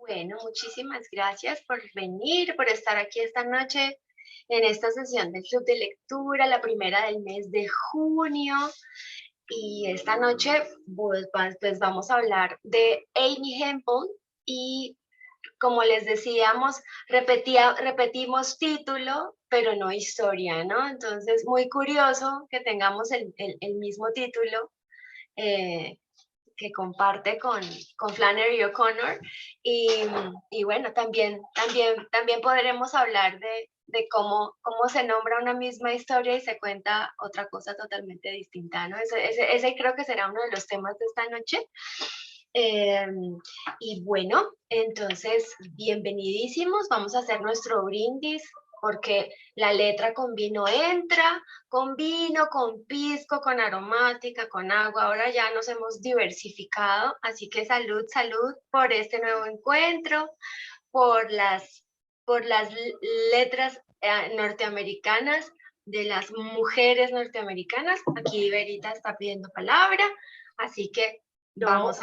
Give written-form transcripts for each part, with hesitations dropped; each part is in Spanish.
Bueno, muchísimas gracias por venir, por estar aquí esta noche en esta sesión del Club de Lectura, la primera del mes de junio. Y esta noche pues vamos a hablar de Amy Hempel y como les decíamos, repetimos título, pero no historia, ¿no? Entonces, muy curioso que tengamos el mismo título. eh, que comparte con Flannery O'Connor. Y, y bueno, también podremos hablar de cómo se nombra una misma historia y se cuenta otra cosa totalmente distinta, ¿no? Ese creo que será uno de los temas de esta noche. Eh, y bueno, entonces, bienvenidísimos. Vamos a hacer nuestro brindis porque la letra con vino entra, con vino, con pisco, con aromática, con agua. Ahora ya nos hemos diversificado, así que salud, salud por este nuevo encuentro, por las letras norteamericanas de las mujeres norteamericanas. Aquí Verita está pidiendo palabra, así que vamos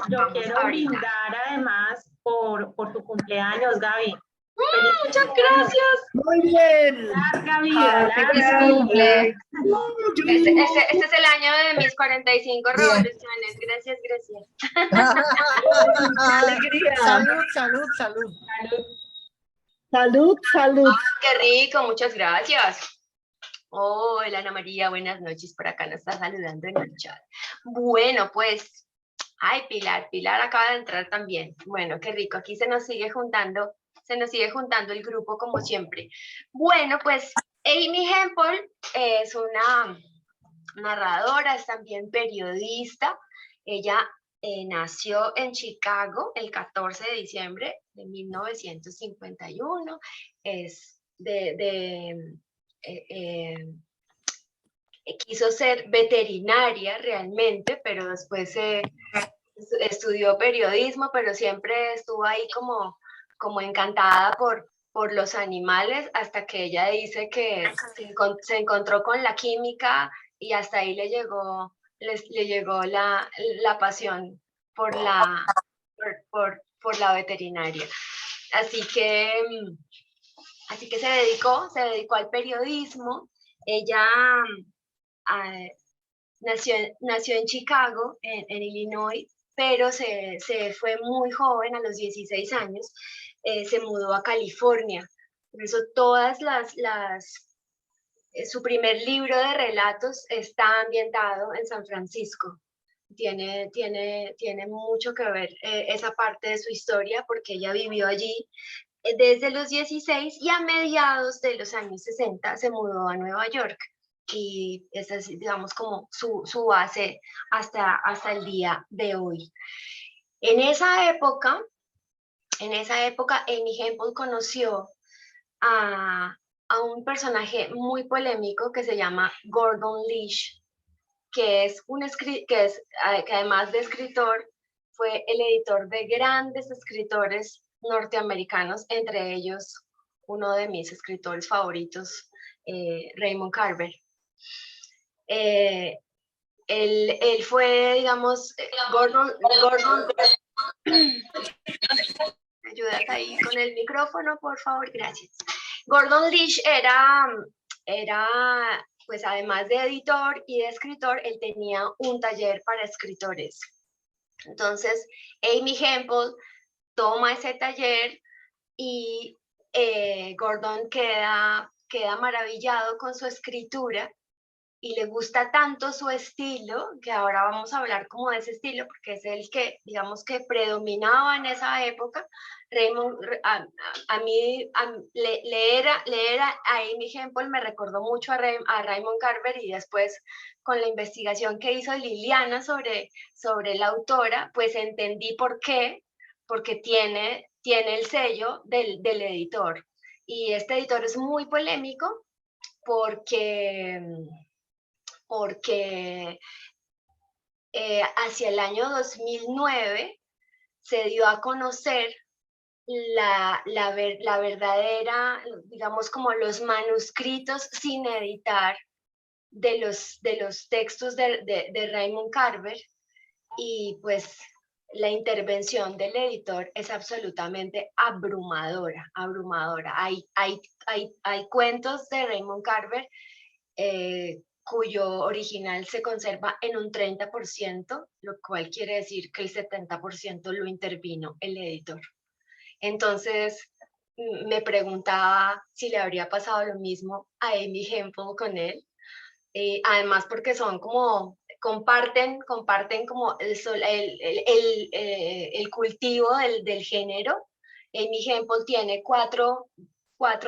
Yo quiero ahorita. brindar además por tu cumpleaños, Gaby. ¡Feliz Muchas cumpleaños! gracias. Muy bien. ¡Larga vida! Feliz ¡Larga cumple. vida! Este es el año de mis 45 revoluciones. Gracias, gracias. Alegría. Salud, salud, salud. Salud. Salud, salud. Qué rico, muchas gracias. Hola Ana María, buenas noches. Por acá nos está saludando en el chat. Bueno, pues, ay, Pilar acaba de entrar también. Bueno, qué rico. Aquí se nos sigue juntando el grupo como siempre. Bueno, pues Amy Hempel es una narradora, es también periodista. Ella nació en Chicago el 14 de diciembre de 1951. Es quiso ser veterinaria realmente, pero después estudió periodismo, pero siempre estuvo ahí como encantada por los animales, hasta que ella dice que se encontró con la química y hasta ahí le llegó la pasión por la veterinaria. Así que se dedicó al periodismo. Ella nació en Chicago, en Illinois, pero se fue muy joven, a los 16 años, se mudó a California. Por eso su primer libro de relatos está ambientado en San Francisco. Tiene mucho que ver esa parte de su historia porque ella vivió allí desde los 16 y a mediados de los años 60 se mudó a Nueva York. Y esa es, digamos, como su base hasta el día de hoy. En esa época, Amy Hempel conoció a un personaje muy polémico que se llama Gordon Lish, que además de escritor, fue el editor de grandes escritores norteamericanos, entre ellos uno de mis escritores favoritos, Raymond Carver. Él fue, digamos, Gordon, ¿me ayudas ahí con el micrófono, por favor? Gracias. Gordon Lish era, pues además de editor y de escritor, él tenía un taller para escritores. Entonces, Amy Hempel toma ese taller y Gordon queda maravillado con su escritura y le gusta tanto su estilo, que ahora vamos a hablar como de ese estilo, porque es el que, digamos, que predominaba en esa época. Raymond, leer a Amy Hempel me recordó mucho a Raymond Carver, y después con la investigación que hizo Liliana sobre la autora, pues entendí por qué, porque tiene el sello del editor. Y este editor es muy polémico porque hacia el año 2009 se dio a conocer la verdadera, digamos, como los manuscritos sin editar de los textos de Raymond Carver, y pues la intervención del editor es absolutamente abrumadora, abrumadora. Hay cuentos de Raymond Carver cuyo original se conserva en un 30%, lo cual quiere decir que el 70% lo intervino el editor. Entonces, me preguntaba si le habría pasado lo mismo a Amy Hempel con él. Además, porque son como, comparten como el cultivo del género. Amy Hempel tiene cuatro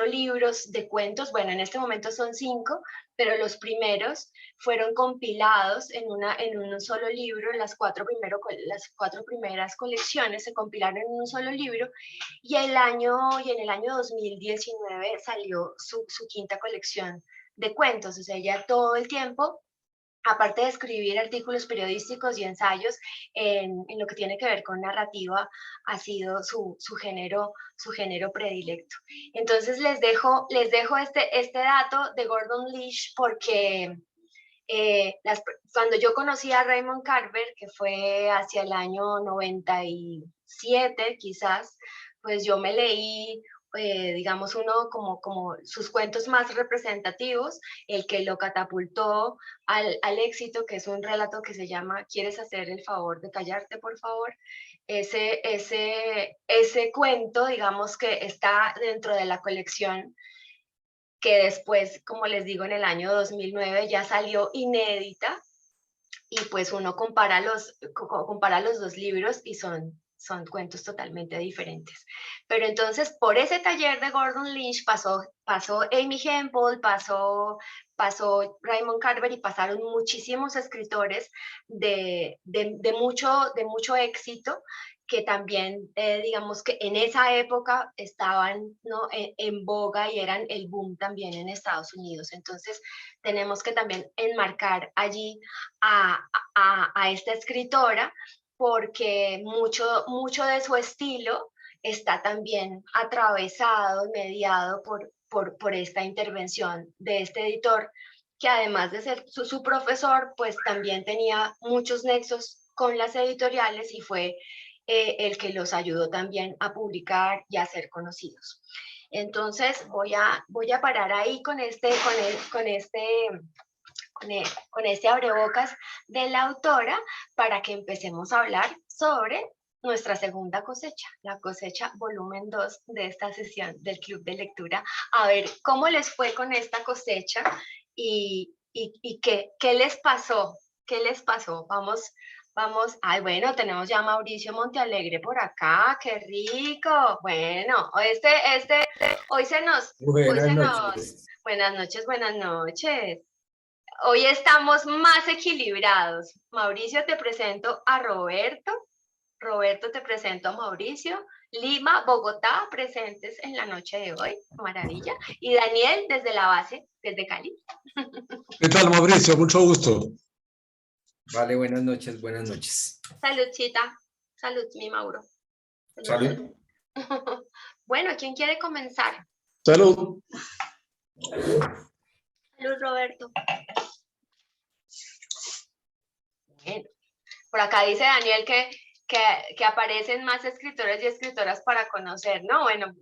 libros de cuentos, bueno, en este momento son 5, pero los primeros fueron compilados en un solo libro, las cuatro primeras colecciones se compilaron en un solo libro, y en el año 2019 salió su quinta colección de cuentos. O sea, ella todo el tiempo, aparte de escribir artículos periodísticos y ensayos en lo que tiene que ver con narrativa, ha sido su género predilecto. Entonces les dejo este dato de Gordon Lish porque cuando yo conocí a Raymond Carver, que fue hacia el año 97 quizás, pues yo me leí, digamos, uno como sus cuentos más representativos, el que lo catapultó al éxito, que es un relato que se llama ¿Quieres hacer el favor de callarte, por favor? Ese cuento, digamos, que está dentro de la colección que después, como les digo, en el año 2009 ya salió inédita, y pues uno compara los dos libros y son cuentos totalmente diferentes. Pero entonces, por ese taller de Gordon Lish pasó Amy Hempel, pasó Raymond Carver, y pasaron muchísimos escritores de mucho éxito, que también, digamos que en esa época estaban, ¿no?, en boga, y eran el boom también en Estados Unidos. Entonces, tenemos que también enmarcar allí a esta escritora, porque mucho de su estilo está también atravesado, mediado por esta intervención de este editor, que además de ser su profesor, pues también tenía muchos nexos con las editoriales, y fue el que los ayudó también a publicar y a ser conocidos. Entonces voy a parar ahí con este abrebocas de la autora, para que empecemos a hablar sobre nuestra segunda cosecha, la cosecha volumen 2 de esta sesión del Club de Lectura. A ver cómo les fue con esta cosecha y qué les pasó. Vamos, ay, bueno, tenemos ya a Mauricio Montealegre por acá, qué rico. Bueno, hoy se nos, Buenas noches. buenas noches. Hoy estamos más equilibrados. Mauricio, te presento a Roberto. Roberto, te presento a Mauricio. Lima, Bogotá, presentes en la noche de hoy. Maravilla. Y Daniel, desde la base, desde Cali. ¿Qué tal, Mauricio? Mucho gusto. Vale, buenas noches, buenas noches. Salud, Chita. Salud, mi Mauro. Salud. Bueno, ¿quién quiere comenzar? Salud. Salud, Roberto. Bueno, por acá dice Daniel que aparecen más escritores y escritoras para conocer, ¿no? Bueno,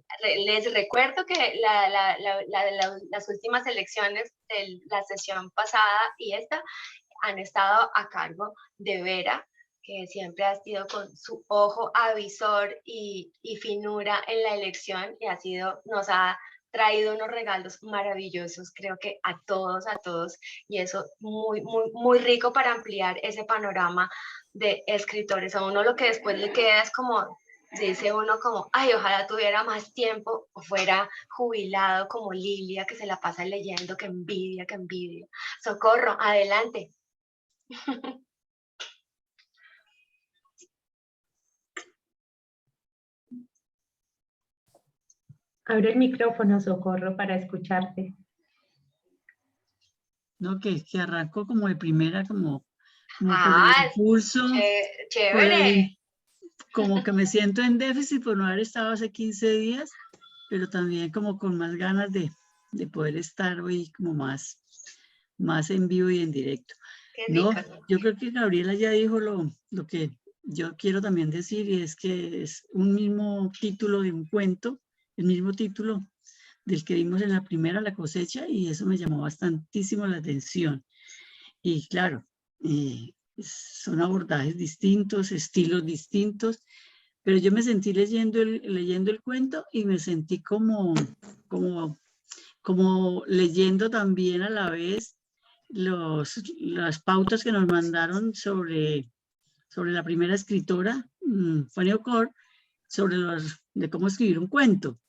les recuerdo que las últimas elecciones de la sesión pasada y esta han estado a cargo de Vera, que siempre ha sido con su ojo avisor y finura en la elección, y nos ha traído unos regalos maravillosos, creo que a todos, y eso muy rico para ampliar ese panorama de escritores. A uno lo que después le queda es como, dice uno como, ay, ojalá tuviera más tiempo o fuera jubilado como Lilia, que se la pasa leyendo, que envidia. Socorro, adelante. Abre el micrófono, Socorro, para escucharte. No, que arrancó como de primera, como por Ah, el impulso, chévere. como que me siento en déficit por no haber estado hace 15 días, pero también como con más ganas de poder estar hoy como más en vivo y en directo. Qué No, rico. yo creo que Gabriela ya dijo lo yo quiero también decir, y es que es un mismo título de un cuento, el mismo título del que vimos en la primera, La cosecha, y eso me llamó bastantísimo la atención. Y claro, son abordajes distintos, estilos distintos, pero yo me sentí leyendo el cuento y me sentí como leyendo también a la vez las pautas que nos mandaron sobre la primera escritora, Fanny O'Connor, de cómo escribir un cuento,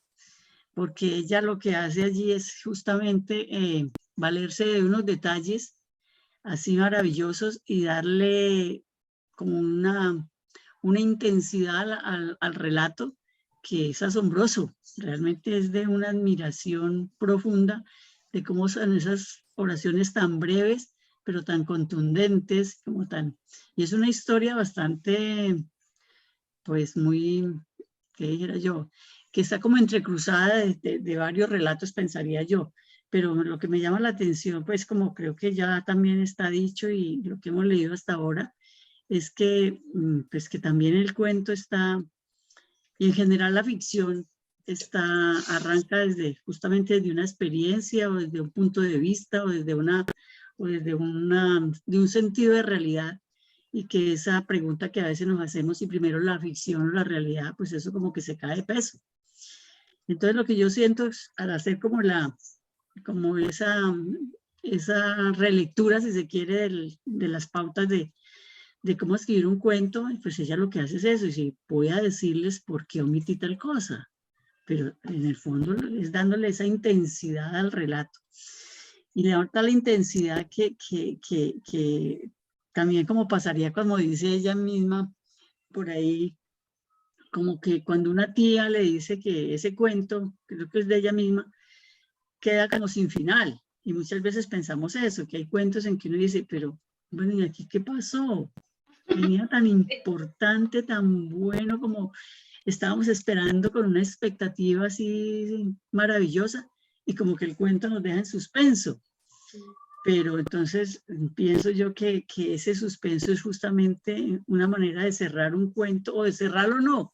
porque ella lo que hace allí es justamente valerse de unos detalles así maravillosos y darle como una intensidad al relato que es asombroso. Realmente es de una admiración profunda de cómo son esas oraciones tan breves, pero tan contundentes, y es una historia bastante, pues muy, ¿qué dijera yo? Que está como entrecruzada de varios relatos, pensaría yo. Pero lo que me llama la atención, pues como creo que ya también está dicho y lo que hemos leído hasta ahora, es que, pues que también el cuento está, y en general la ficción arranca justamente desde una experiencia o desde un punto de vista o desde un sentido de realidad, y que esa pregunta que a veces nos hacemos, si primero la ficción o la realidad, pues eso como que se cae de peso. Entonces lo que yo siento es, al hacer como esa relectura, si se quiere, de las pautas de cómo escribir un cuento, pues ella lo que hace es eso, y si voy a decirles por qué omití tal cosa, pero en el fondo es dándole esa intensidad al relato. Y le da la intensidad que también como pasaría, como dice ella misma por ahí, como que cuando una tía le dice que ese cuento, creo que es de ella misma, queda como sin final. Y muchas veces pensamos eso, que hay cuentos en que uno dice, pero bueno, ¿y aquí qué pasó? Venía tan importante, tan bueno, como estábamos esperando con una expectativa así maravillosa, y como que el cuento nos deja en suspenso. Pero entonces pienso yo que ese suspenso es justamente una manera de cerrar un cuento, o de cerrarlo no,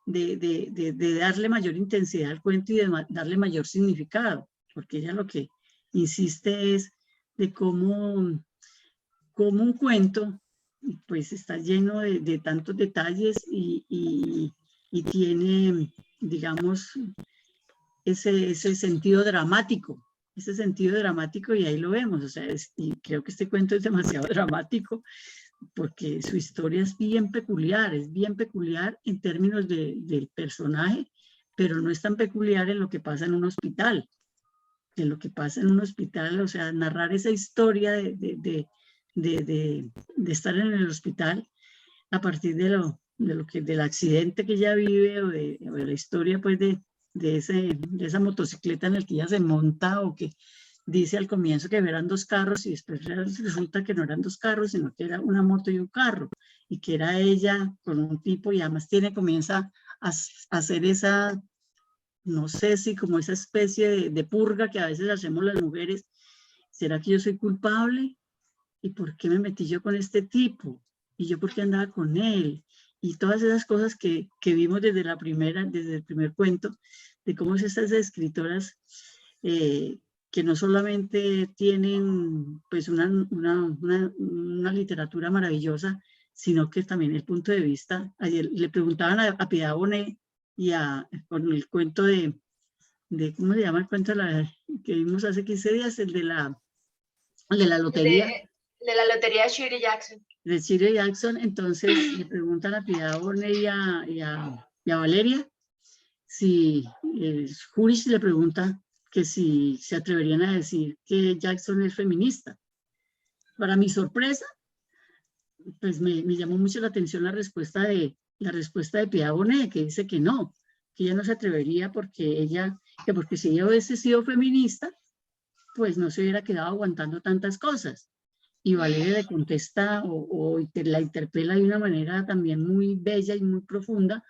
de darle mayor intensidad al cuento y de darle mayor significado, porque ella lo que insiste es de cómo un cuento pues está lleno de tantos detalles y tiene, digamos, ese sentido dramático, y ahí lo vemos, o sea, y creo que este cuento es demasiado dramático, porque su historia es bien peculiar en términos del personaje, pero no es tan peculiar en lo que pasa en un hospital. O sea, narrar esa historia de estar en el hospital a partir del accidente que ella vive, o de la historia pues de esa motocicleta en la que ella se monta, o que dice al comienzo que eran 2 carros y después resulta que no eran 2 carros, sino que era una moto y un carro, y que era ella con un tipo, y además comienza a hacer esa, no sé si como esa especie de purga que a veces hacemos las mujeres. ¿Será que yo soy culpable? ¿Y por qué me metí yo con este tipo? ¿Y yo por qué andaba con él? Y todas esas cosas que vimos desde el primer cuento, de cómo estas escritoras que no solamente tienen pues una literatura maravillosa, sino que también el punto de vista. Ayer le preguntaban a Piedad Bonet con el cuento de ¿cómo se llama el cuento que vimos hace 15 días? El de la lotería. De la lotería de Shirley Jackson. De Shirley Jackson. Entonces le preguntan a Piedad Bonet y a Valeria si Jurich le pregunta que si se atreverían a decir que Jackson es feminista. Para mi sorpresa, pues me llamó mucho la atención la respuesta de Piedad Bonet, que dice que no, que ella no se atrevería porque si ella hubiese sido feminista, pues no se hubiera quedado aguantando tantas cosas. Y Valeria le contesta o la interpela de una manera también muy bella y muy profunda,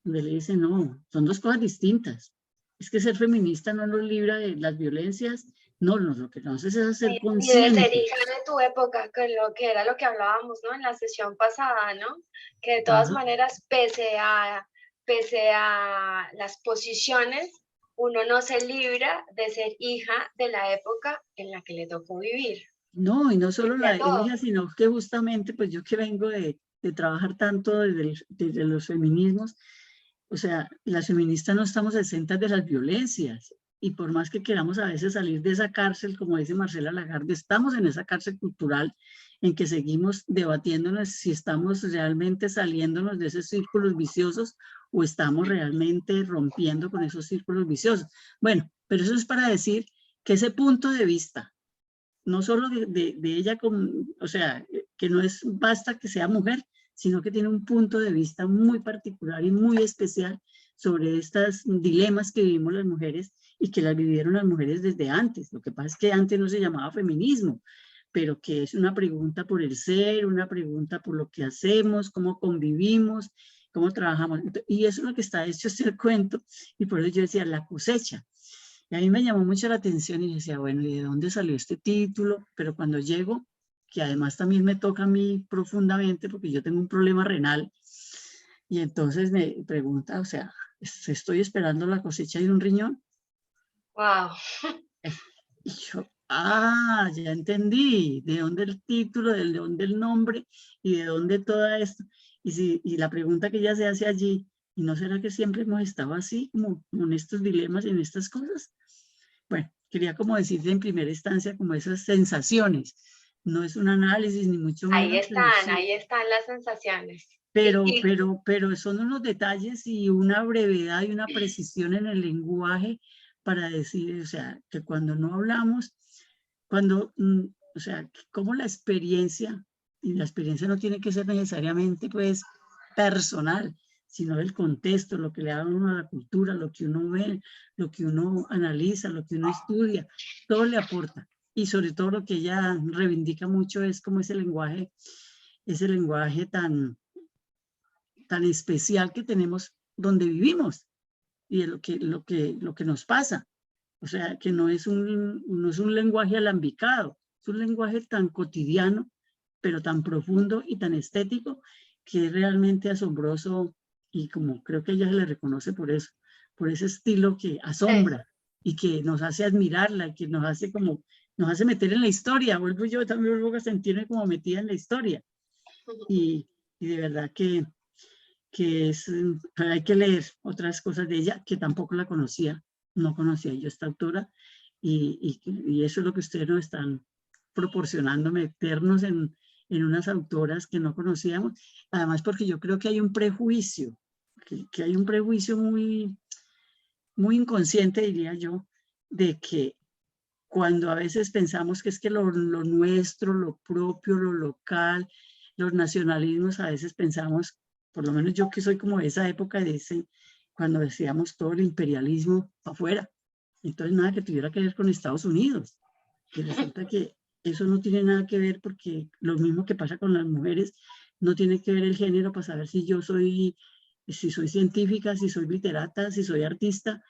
donde le dice, no, son 2 cosas distintas. Es que ser feminista no nos libra de las violencias, No, no, lo que no haces es hacer Y de ser consciente. hija de tu época, con lo que era lo que hablábamos, ¿no? En la sesión pasada, ¿no? Que de todas Ajá. maneras, pese a las posiciones, uno no se libra de ser hija de la época en la que le tocó vivir. No, y no solo Pese a la todo. hija, sino que justamente, pues yo que vengo de trabajar tanto desde los feminismos, o sea, las feministas no estamos exentas de las violencias. Y por más que queramos a veces salir de esa cárcel, como dice Marcela Lagarde, estamos en esa cárcel cultural en que seguimos debatiéndonos si estamos realmente saliéndonos de esos círculos viciosos o estamos realmente rompiendo con esos círculos viciosos. Bueno, pero eso es para decir que ese punto de vista, no solo de ella, o sea, que no es basta que sea mujer, sino que tiene un punto de vista muy particular y muy especial sobre estos dilemas que vivimos las mujeres y que las vivieron las mujeres desde antes. Lo que pasa es que antes no se llamaba feminismo, pero que es una pregunta por el ser, una pregunta por lo que hacemos, cómo convivimos, cómo trabajamos. Y eso es lo que está hecho este cuento, y por eso yo decía, la cosecha. Y a mí me llamó mucho la atención y decía, bueno, ¿y de dónde salió este título? Pero cuando llego, que además también me toca a mí profundamente porque yo tengo un problema renal, y entonces me pregunta, o sea, ¿estoy esperando la cosecha de un riñón? Wow. Y yo, ya entendí, de dónde el título, de dónde el nombre y de dónde todo esto. Y la pregunta que ella se hace allí, ¿y no será que siempre hemos estado así, como en estos dilemas y en estas cosas? Bueno, quería como decirte en primera instancia como esas sensaciones. No es un análisis ni mucho menos, pero sí. Ahí están las sensaciones. Pero son unos detalles y una brevedad y una precisión en el lenguaje para decir, o sea, que cuando no hablamos, o sea, como la experiencia, y la experiencia no tiene que ser necesariamente pues personal, sino el contexto, lo que le da a uno a la cultura, lo que uno ve, lo que uno analiza, lo que uno estudia, todo le aporta. Y sobre todo lo que ella reivindica mucho es como ese lenguaje tan especial que tenemos donde vivimos y de lo que nos pasa. O sea, que no es un lenguaje alambicado, es un lenguaje tan cotidiano, pero tan profundo y tan estético, que es realmente asombroso, y como creo que ella se le reconoce por eso, por ese estilo que asombra y que nos hace admirarla, que nos hace meter en la historia. Yo también vuelvo a sentirme como metida en la historia. Y de verdad que hay que leer otras cosas de ella que tampoco la conocía, no conocía yo esta autora, y eso es lo que ustedes nos están proporcionando, meternos en unas autoras que no conocíamos, además porque yo creo que hay un prejuicio, que hay un prejuicio muy, muy inconsciente, diría yo, de que cuando a veces pensamos que es que lo nuestro, lo propio, lo local, los nacionalismos, a veces pensamos, por lo menos yo que soy como de esa época, cuando decíamos todo el imperialismo afuera, entonces nada que tuviera que ver con Estados Unidos, y resulta que eso no tiene nada que ver, porque lo mismo que pasa con las mujeres, no tiene que ver el género para saber si si soy científica, si soy literata, si soy artista.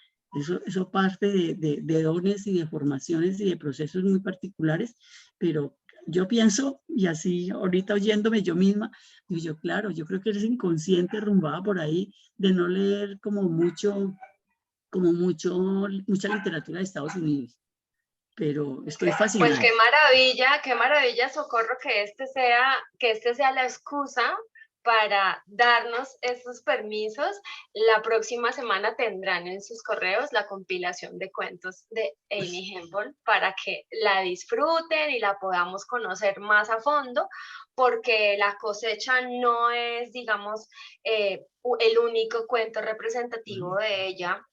Eso parte de dones y de formaciones y de procesos muy particulares, pero yo pienso, y así ahorita oyéndome yo misma, digo yo, claro, yo creo que eres inconsciente, rumbada por ahí, de no leer mucha literatura de Estados Unidos, pero estoy Pues fascinada. qué maravilla, Socorro, que este sea la excusa para darnos estos permisos. La próxima semana tendrán en sus correos la compilación de cuentos de Amy Hempel para que la disfruten y la podamos conocer más a fondo, porque La cosecha no es, digamos, el único cuento representativo de ella.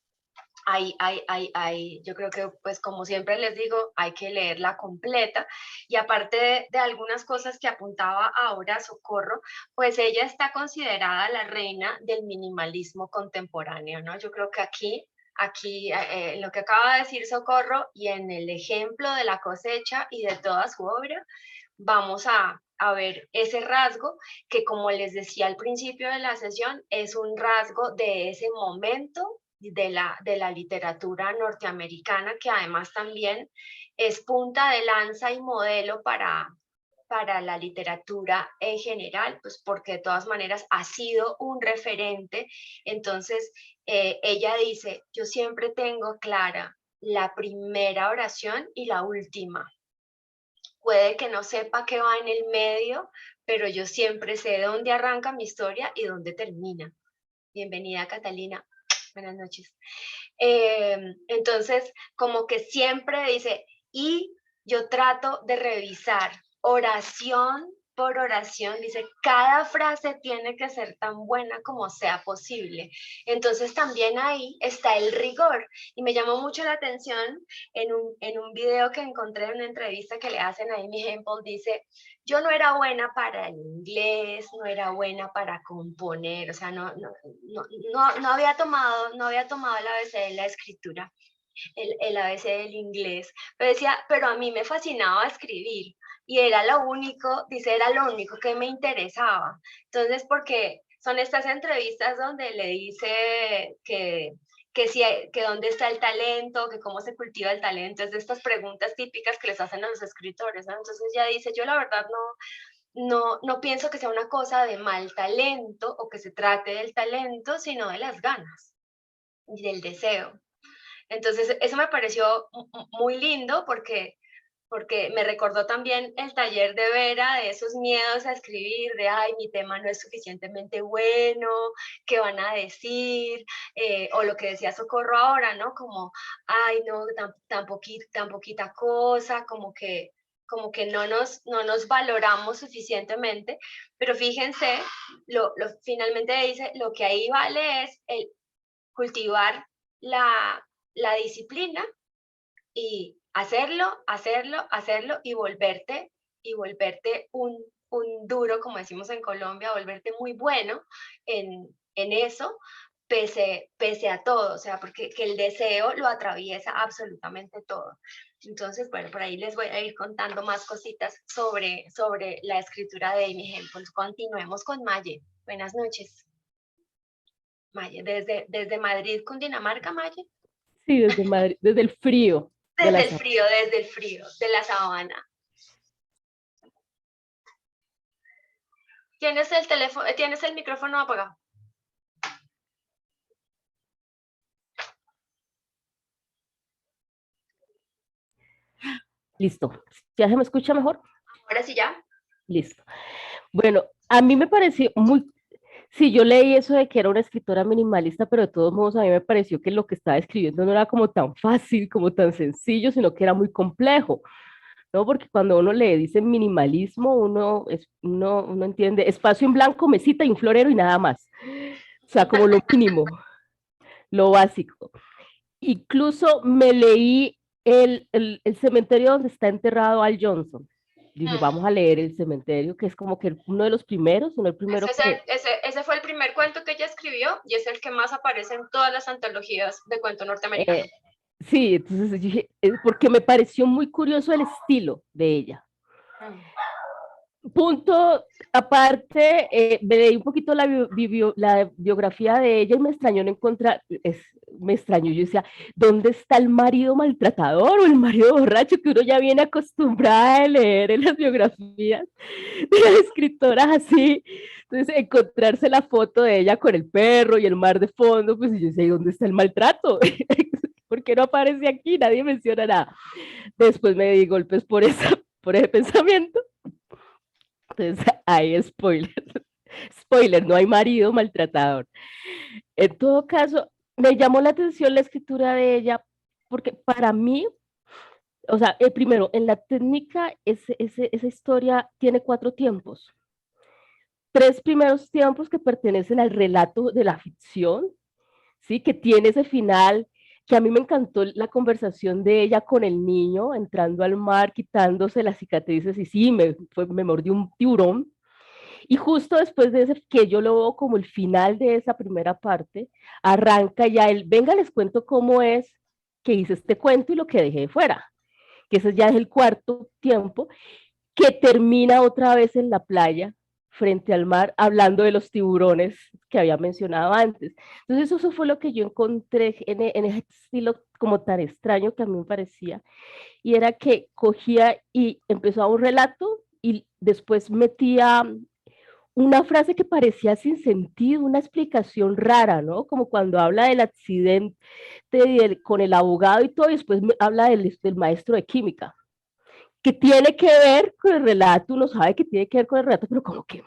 Yo creo que, pues como siempre les digo, hay que leerla completa, y aparte de algunas cosas que apuntaba ahora Socorro, pues ella está considerada la reina del minimalismo contemporáneo, ¿no? Yo creo que lo que acaba de decir Socorro y en el ejemplo de La cosecha y de toda su obra, vamos a ver ese rasgo que, como les decía al principio de la sesión, es un rasgo de ese momento de la literatura norteamericana, que además también es punta de lanza y modelo para la literatura en general, pues porque de todas maneras ha sido un referente. Entonces, ella dice, yo siempre tengo clara la primera oración y la última. Puede que no sepa qué va en el medio, pero yo siempre sé dónde arranca mi historia y dónde termina. Bienvenida, Catalina. Buenas noches. Entonces, como que siempre dice, y yo trato de revisar oración por oración, dice, cada frase tiene que ser tan buena como sea posible. Entonces también ahí está el rigor. Y me llamó mucho la atención en un video que encontré en una entrevista que le hacen a Amy Hempel, dice, yo no era buena para el inglés, no era buena para componer, o sea, no había tomado el ABC de la escritura, el ABC del inglés, pero decía, pero a mí me fascinaba escribir y era lo único, dice, era lo único que me interesaba. Entonces, porque son estas entrevistas donde le dice que dónde está el talento, que cómo se cultiva el talento, es de estas preguntas típicas que les hacen a los escritores, ¿no? Entonces ya dice, yo la verdad no pienso que sea una cosa de mal talento o que se trate del talento, sino de las ganas y del deseo. Entonces, eso me pareció muy lindo porque me recordó también el taller de Vera, de esos miedos a escribir, de, ay, mi tema no es suficientemente bueno, ¿qué van a decir? O lo que decía Socorro ahora, ¿no? Como, ay, no, tan poquita cosa, como que no nos valoramos suficientemente, pero fíjense, finalmente dice, lo que ahí vale es el cultivar la disciplina y hacerlo y volverte un duro, como decimos en Colombia, volverte muy bueno en eso, pese a todo, o sea, porque que el deseo lo atraviesa absolutamente todo. Entonces, bueno, por ahí les voy a ir contando más cositas sobre la escritura de Amy Hempel. Continuemos con Maye. Buenas noches. Maye, desde Madrid, Cundinamarca, Maye. Sí, desde Madrid, desde el frío. Desde el frío de la sabana. ¿Tienes el teléfono, tienes el micrófono apagado? Listo. ¿Ya se me escucha mejor? Ahora sí ya. Listo. Bueno, a mí me pareció muy... Sí, yo leí eso de que era una escritora minimalista, pero de todos modos a mí me pareció que lo que estaba escribiendo no era como tan fácil, como tan sencillo, sino que era muy complejo, ¿no? Porque cuando uno le dice minimalismo, uno entiende espacio en blanco, mesita y un florero y nada más. O sea, como lo mínimo, lo básico. Incluso me leí el cementerio donde está enterrado Al Johnson. Dije, vamos a leer el cementerio, que es como que uno de los primeros, uno el primero ese fue el primer cuento que ella escribió y es el que más aparece en todas las antologías de cuento norteamericano. Sí, entonces dije, porque me pareció muy curioso el estilo de ella. Punto aparte, me leí un poquito la biografía de ella y me extrañó no encontrar, me extrañó, yo decía, ¿dónde está el marido maltratador o el marido borracho que uno ya viene acostumbrada a leer en las biografías de las escritoras así? Entonces, encontrarse la foto de ella con el perro y el mar de fondo, pues yo decía, ¿dónde está el maltrato? ¿Por qué no aparece aquí? Nadie menciona nada. Después me di golpes por ese pensamiento. Entonces, hay spoiler. Spoiler, no hay marido maltratador. En todo caso, me llamó la atención la escritura de ella, porque para mí, o sea, primero, en la técnica, esa historia tiene 4 tiempos. 3 primeros tiempos que pertenecen al relato de la ficción, ¿sí? Que tiene ese final, que a mí me encantó la conversación de ella con el niño, entrando al mar, quitándose las cicatrices, y sí, me mordió un tiburón. Y justo después de ese, que yo lo veo como el final de esa primera parte, arranca ya el, venga, les cuento cómo es que hice este cuento y lo que dejé de fuera, que ese ya es el 4 tiempo, que termina otra vez en la playa, frente al mar, hablando de los tiburones que había mencionado antes. Entonces eso fue lo que yo encontré en ese estilo como tan extraño que a mí me parecía, y era que cogía y empezó a un relato y después metía una frase que parecía sin sentido, una explicación rara, ¿no? Como cuando habla del accidente con el abogado y todo, y después habla del maestro de química, que tiene que ver con el relato, uno sabe que tiene que ver con el relato, pero como que,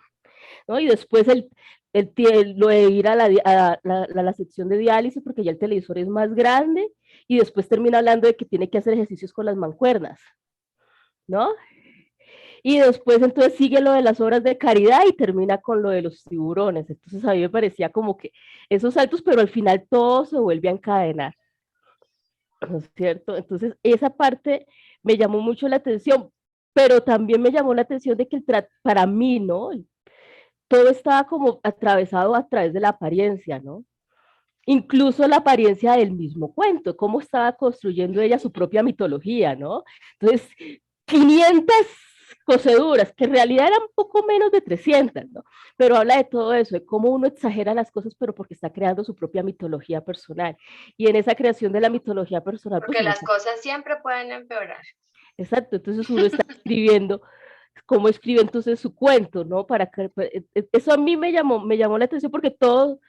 ¿no? Y después lo de ir a la sección de diálisis, porque ya el televisor es más grande, y después termina hablando de que tiene que hacer ejercicios con las mancuernas, ¿no? Y después entonces sigue lo de las obras de caridad y termina con lo de los tiburones. Entonces a mí me parecía como que esos saltos, pero al final todo se vuelve a encadenar, ¿no es cierto? Entonces esa parte me llamó mucho la atención, pero también me llamó la atención de que para mí, ¿no? Todo estaba como atravesado a través de la apariencia, ¿no? Incluso la apariencia del mismo cuento, cómo estaba construyendo ella su propia mitología, ¿no? Entonces, 500 coseduras, que en realidad eran poco menos de 300, ¿no? Pero habla de todo eso, de cómo uno exagera las cosas, pero porque está creando su propia mitología personal. Y en esa creación de la mitología personal, Porque pues, las cosas siempre pueden empeorar. exacto, entonces uno está escribiendo cómo escribe entonces su cuento, ¿no? Eso a mí me llamó la atención porque todo,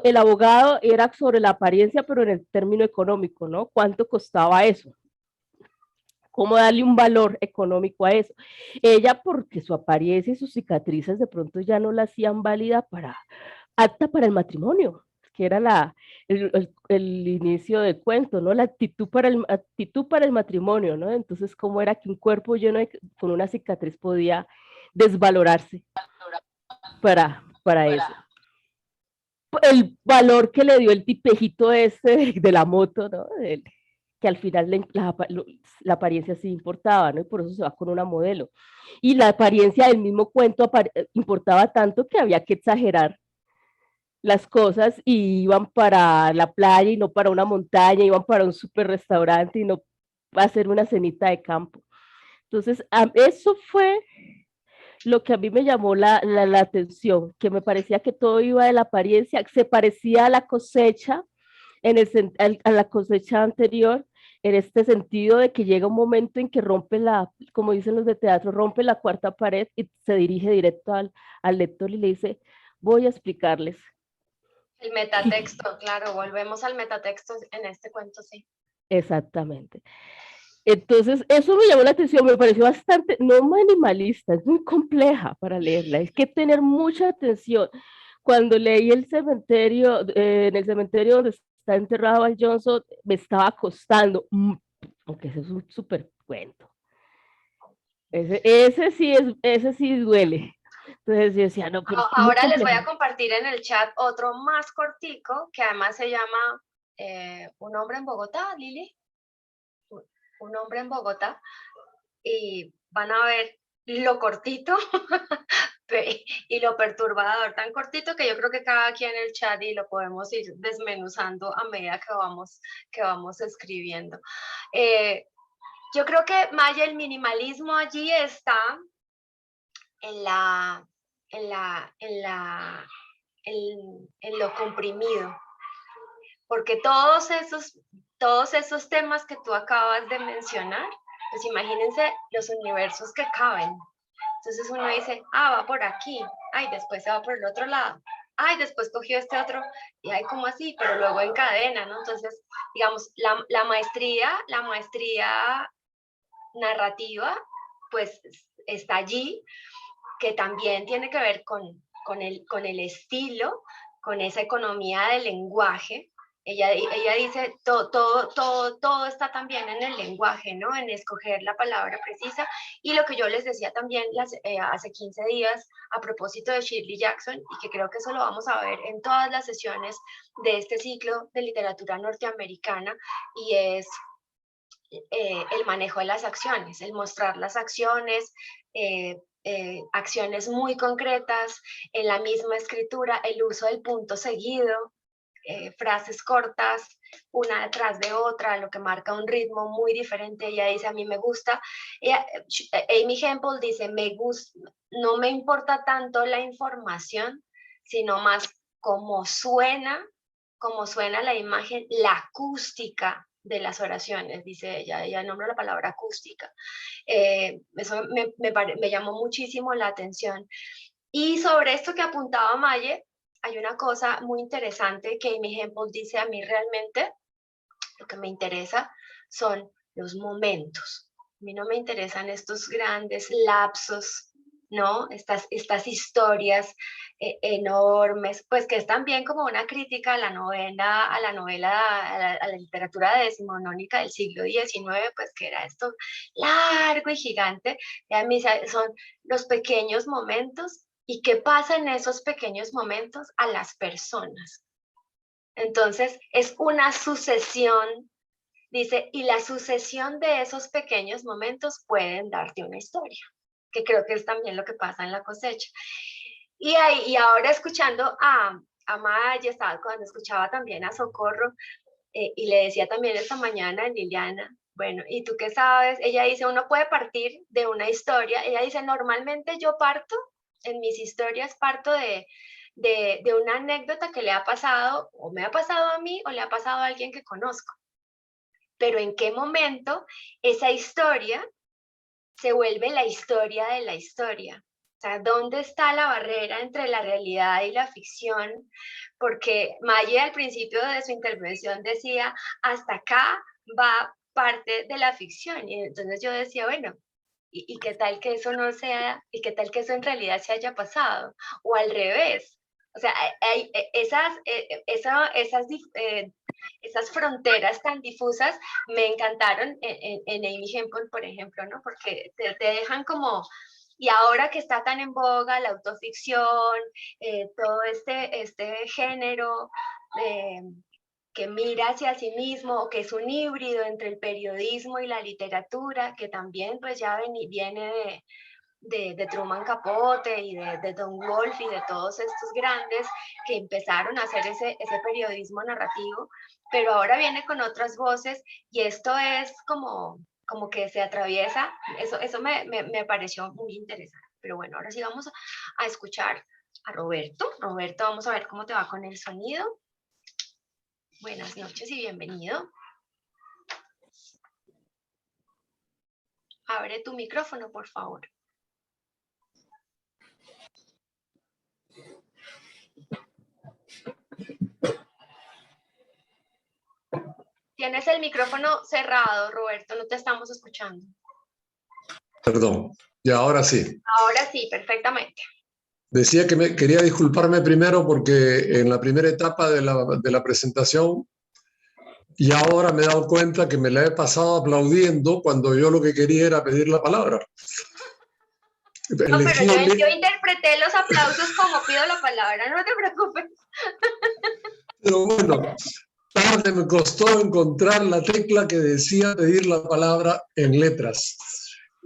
el abogado era sobre la apariencia, pero en el término económico, ¿no? ¿Cuánto costaba eso? ¿Cómo darle un valor económico a eso? Ella, porque su apariencia y sus cicatrices de pronto ya no la hacían válida apta para el matrimonio, que era el inicio del cuento, ¿no? La actitud para el matrimonio, ¿no? Entonces, ¿cómo era que un cuerpo con una cicatriz podía desvalorarse para eso? El valor que le dio el tipejito este de la moto, ¿no? Que al final la apariencia sí importaba, ¿no? Y por eso se va con una modelo. Y la apariencia del mismo cuento importaba tanto que había que exagerar las cosas y iban para la playa y no para una montaña, iban para un super restaurante y no a hacer una cenita de campo. Entonces, eso fue lo que a mí me llamó la atención, que me parecía que todo iba de la apariencia, se parecía a la cosecha, a la cosecha anterior, en este sentido de que llega un momento en que rompe como dicen los de teatro, rompe la cuarta pared y se dirige directo al lector y le dice, voy a explicarles. El metatexto, claro, volvemos al metatexto en este cuento, sí. Exactamente. Entonces, eso me llamó la atención, me pareció bastante, no minimalista, es muy compleja para leerla, hay que tener mucha atención. Cuando leí en el cementerio donde está enterrado Al Johnson, me estaba costando, aunque ese es un súper cuento. Ese sí duele. Entonces yo decía, no, pero ahora les voy a compartir en el chat otro más cortico, que además se llama Un hombre en Bogotá, Lili. Un hombre en Bogotá. Y van a ver lo cortito y lo perturbador, tan cortito que yo creo que cada quien en el chat y lo podemos ir desmenuzando a medida que vamos escribiendo. Yo creo que, Maya, el minimalismo allí está en lo comprimido, porque todos esos temas que tú acabas de mencionar, pues imagínense los universos que caben. Entonces uno dice, va por aquí, después se va por el otro lado, después cogió este otro, y como así, pero luego encadena, ¿no? Entonces, digamos, la maestría narrativa, pues está allí, que también tiene que ver con el estilo, con esa economía del lenguaje. Ella dice, todo está también en el lenguaje, ¿no? En escoger la palabra precisa. Y lo que yo les decía también hace 15 días a propósito de Shirley Jackson, y que creo que eso lo vamos a ver en todas las sesiones de este ciclo de literatura norteamericana, y es el manejo de las acciones, el mostrar las acciones, acciones muy concretas, en la misma escritura, el uso del punto seguido, frases cortas, una detrás de otra, lo que marca un ritmo muy diferente. Ella dice, a mí me gusta. Amy Hempel dice, no me importa tanto la información, sino más cómo suena la imagen, la acústica de las oraciones, dice ella nombra la palabra acústica. Eso me llamó muchísimo la atención. Y sobre esto que apuntaba Maye, hay una cosa muy interesante que Amy Hempel dice, a mí realmente lo que me interesa son los momentos. A mí no me interesan estos grandes lapsos, ¿no? Estas historias enormes, pues que es también como una crítica a la novela, a la literatura decimonónica del siglo XIX, pues que era esto largo y gigante. Y a mí son los pequeños momentos. ¿Y qué pasa en esos pequeños momentos a las personas? Entonces, es una sucesión, dice, y la sucesión de esos pequeños momentos pueden darte una historia, que creo que es también lo que pasa en La cosecha. Y ahora escuchando a Maya, cuando escuchaba también a Socorro, y le decía también esta mañana a Liliana, bueno, ¿y tú qué sabes? Ella dice, uno puede partir de una historia. Ella dice, normalmente yo parto, en mis historias parto de una anécdota que le ha pasado, o me ha pasado a mí, o le ha pasado a alguien que conozco. Pero ¿en qué momento esa historia se vuelve la historia de la historia? O sea, ¿dónde está la barrera entre la realidad y la ficción? Porque Maya al principio de su intervención decía, hasta acá va parte de la ficción. Y entonces yo decía, bueno, ¿y qué tal que eso no sea, y qué tal que eso en realidad se haya pasado? O al revés. O sea, hay esas fronteras tan difusas me encantaron en Amy Hempel, por ejemplo, ¿no? Porque te dejan como, y ahora que está tan en boga la autoficción, todo este género que mira hacia sí mismo, o que es un híbrido entre el periodismo y la literatura, que también pues ya viene de Truman Capote y de Don Wolfe y de todos estos grandes que empezaron a hacer ese periodismo narrativo, pero ahora viene con otras voces, y esto es como que se atraviesa. Eso me pareció muy interesante. Pero bueno, ahora sí vamos a escuchar a Roberto. Roberto, vamos a ver cómo te va con el sonido. Buenas noches y bienvenido. Abre tu micrófono, por favor. Tienes el micrófono cerrado, Roberto, no te estamos escuchando. Perdón, y ahora sí. Ahora sí, perfectamente. Decía que quería disculparme primero porque en la primera etapa de la presentación, y ahora me he dado cuenta que me la he pasado aplaudiendo cuando yo lo que quería era pedir la palabra. No, pero yo interpreté los aplausos como pido la palabra, no te preocupes. Pero bueno, tarde me costó encontrar la tecla que decía pedir la palabra en letras.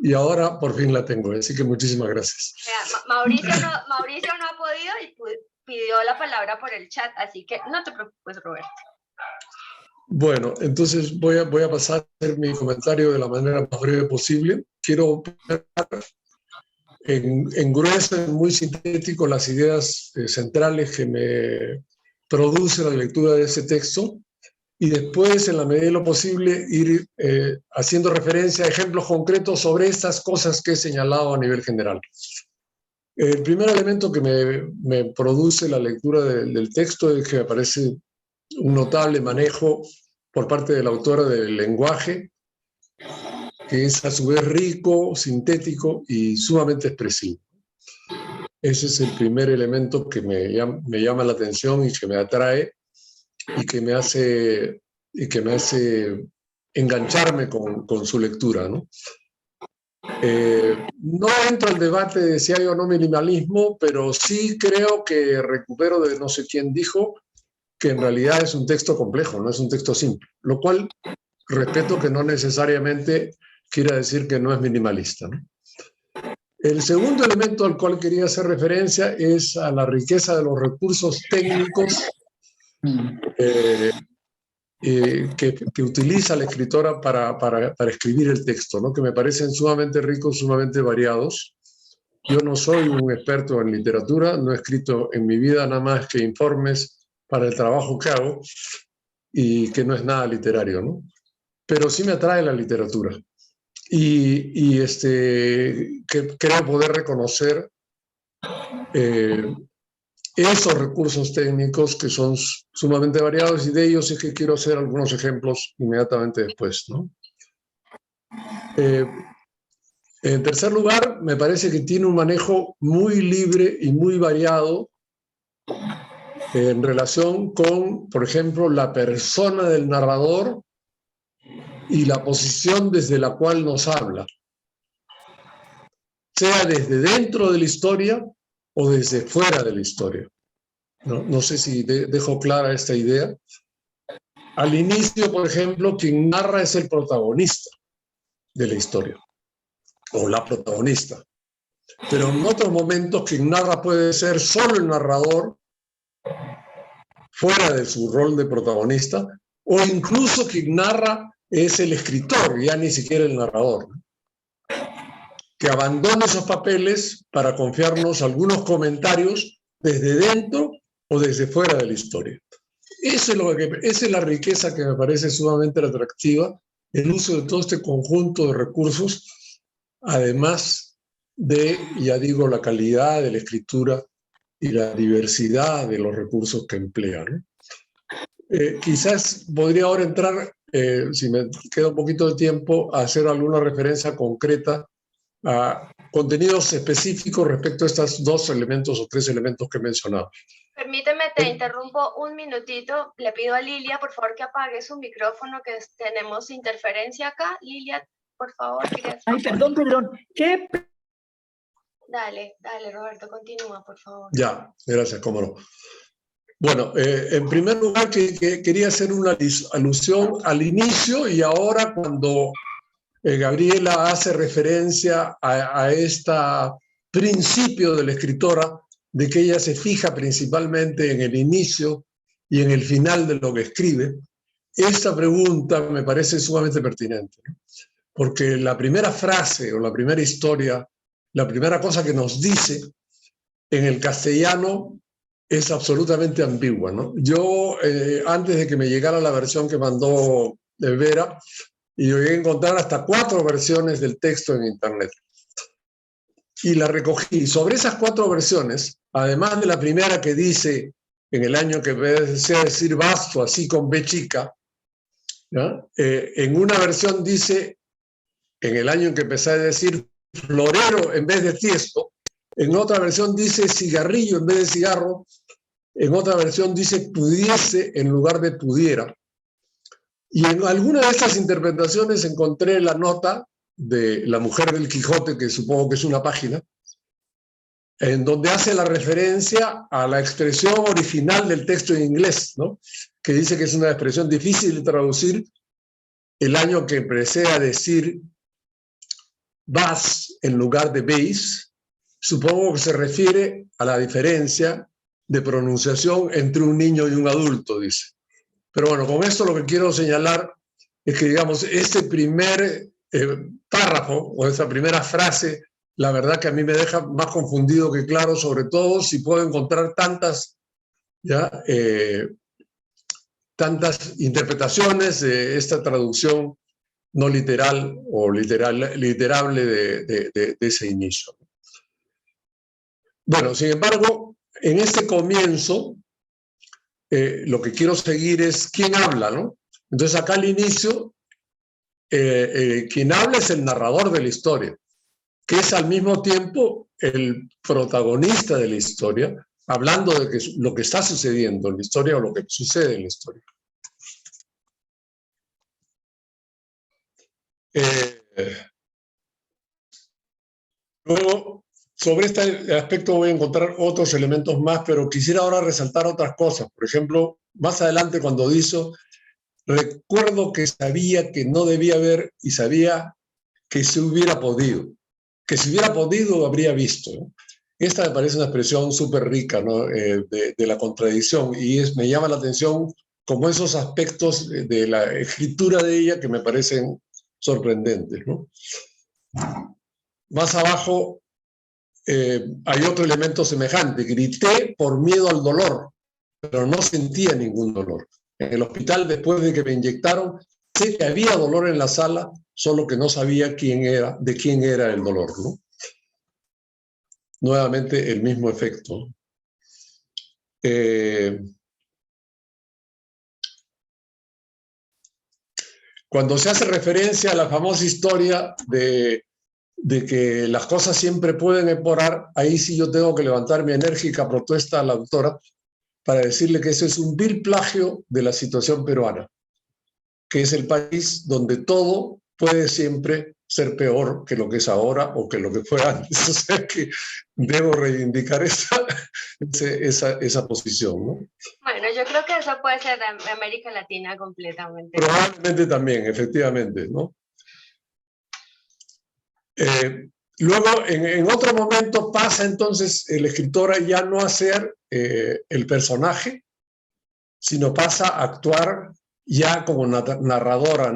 Y ahora por fin la tengo, así que muchísimas gracias. Mauricio no ha podido y pidió la palabra por el chat, así que no te preocupes, Roberto. Bueno, entonces voy a pasar a hacer mi comentario de la manera más breve posible. Quiero en grueso, muy sintético, las ideas centrales que me produce la lectura de ese texto, y después, en la medida de lo posible, ir haciendo referencia a ejemplos concretos sobre estas cosas que he señalado a nivel general. El primer elemento que me produce la lectura del texto es que me parece un notable manejo por parte de la autora del lenguaje, que es a su vez rico, sintético y sumamente expresivo. Ese es el primer elemento que me llama la atención y que me atrae y que me hace engancharme con su lectura, ¿no? No entro al debate de si hay o no minimalismo, pero sí creo que recupero de no sé quién dijo que en realidad es un texto complejo, no es un texto simple, lo cual respeto que no necesariamente quiera decir que no es minimalista, ¿no? El segundo elemento al cual quería hacer referencia es a la riqueza de los recursos técnicos que utiliza la escritora para escribir el texto, ¿no? Que me parecen sumamente ricos, sumamente variados. Yo no soy un experto en literatura, no he escrito en mi vida nada más que informes para el trabajo que hago y que no es nada literario, ¿no? Pero sí me atrae la literatura. Y que creo poder reconocer esos recursos técnicos que son sumamente variados, y de ellos es que quiero hacer algunos ejemplos inmediatamente después, ¿no? En tercer lugar, me parece que tiene un manejo muy libre y muy variado en relación con, por ejemplo, la persona del narrador y la posición desde la cual nos habla, sea desde dentro de la historia o desde fuera de la historia. No sé si dejo clara esta idea. Al inicio, por ejemplo, quien narra es el protagonista de la historia, o la protagonista. Pero en otros momentos quien narra puede ser solo el narrador, fuera de su rol de protagonista, o incluso quien narra es el escritor, ya ni siquiera el narrador, ¿no? Que abandona esos papeles para confiarnos algunos comentarios desde dentro o desde fuera de la historia. Esa es la riqueza que me parece sumamente atractiva, el uso de todo este conjunto de recursos, además de, ya digo, la calidad de la escritura y la diversidad de los recursos que emplea, ¿no? Quizás podría ahora entrar, si me queda un poquito de tiempo, a hacer alguna referencia concreta a contenidos específicos respecto a estos dos elementos o tres elementos que he mencionado. Permíteme, te interrumpo un minutito. Le pido a Lilia, por favor, que apague su micrófono, que tenemos interferencia acá. Lilia, por favor. Ay, perdón. ¿Qué? Dale, Roberto, continúa, por favor. Ya, gracias, cómo no. Bueno, en primer lugar que quería hacer una alusión al inicio y ahora cuando Gabriela hace referencia a este principio de la escritora, de que ella se fija principalmente en el inicio y en el final de lo que escribe. Esta pregunta me parece sumamente pertinente, ¿no? Porque la primera frase o la primera historia, la primera cosa que nos dice en el castellano es absolutamente ambigua, ¿no? Yo, antes de que me llegara la versión que mandó Vera, y yo llegué a encontrar hasta 4 versiones del texto en internet. Y la recogí. Sobre esas 4 versiones, además de la primera que dice, en el año que desea decir vasto, así con B chica, ¿no? En una versión dice, en el año en que empecé a decir florero en vez de tiesto, en otra versión dice cigarrillo en vez de cigarro, en otra versión dice pudiese en lugar de pudiera. Y en alguna de estas interpretaciones encontré la nota de La mujer del Quijote, que supongo que es una página, en donde hace la referencia a la expresión original del texto en inglés, ¿no? Que dice que es una expresión difícil de traducir, el año que empecé a decir vas en lugar de veis. Supongo que se refiere a la diferencia de pronunciación entre un niño y un adulto, dice. Pero bueno, con esto lo que quiero señalar es que, digamos, este primer párrafo o esa primera frase, la verdad que a mí me deja más confundido que claro, sobre todo si puedo encontrar tantas interpretaciones de esta traducción no literal o literable de ese inicio. Bueno, sin embargo, en este comienzo, lo que quiero seguir es quién habla, ¿no? Entonces acá al inicio, quien habla es el narrador de la historia, que es al mismo tiempo el protagonista de la historia, hablando de lo que está sucediendo en la historia o lo que sucede en la historia. Luego, sobre este aspecto voy a encontrar otros elementos más, pero quisiera ahora resaltar otras cosas. Por ejemplo, más adelante cuando dice, recuerdo que sabía que no debía haber y sabía que se hubiera podido. Que si hubiera podido, habría visto, ¿no? Esta me parece una expresión súper rica, ¿no? De la contradicción, y me llama la atención como esos aspectos de la escritura de ella que me parecen sorprendentes, ¿no? Más abajo hay otro elemento semejante: grité por miedo al dolor, pero no sentía ningún dolor. En el hospital, después de que me inyectaron, sé que había dolor en la sala, solo que no sabía de quién era el dolor, ¿no? Nuevamente el mismo efecto. Cuando se hace referencia a la famosa historia de que las cosas siempre pueden empeorar, ahí sí yo tengo que levantar mi enérgica protesta a la autora para decirle que eso es un vil plagio de la situación peruana, que es el país donde todo puede siempre ser peor que lo que es ahora o que lo que fue antes. O sea que debo reivindicar esa posición, ¿no? Bueno, yo creo que eso puede ser de América Latina completamente. Probablemente también, efectivamente, ¿no? Luego, en otro momento pasa entonces el escritor a ya no a ser el personaje, sino pasa a actuar ya como narradora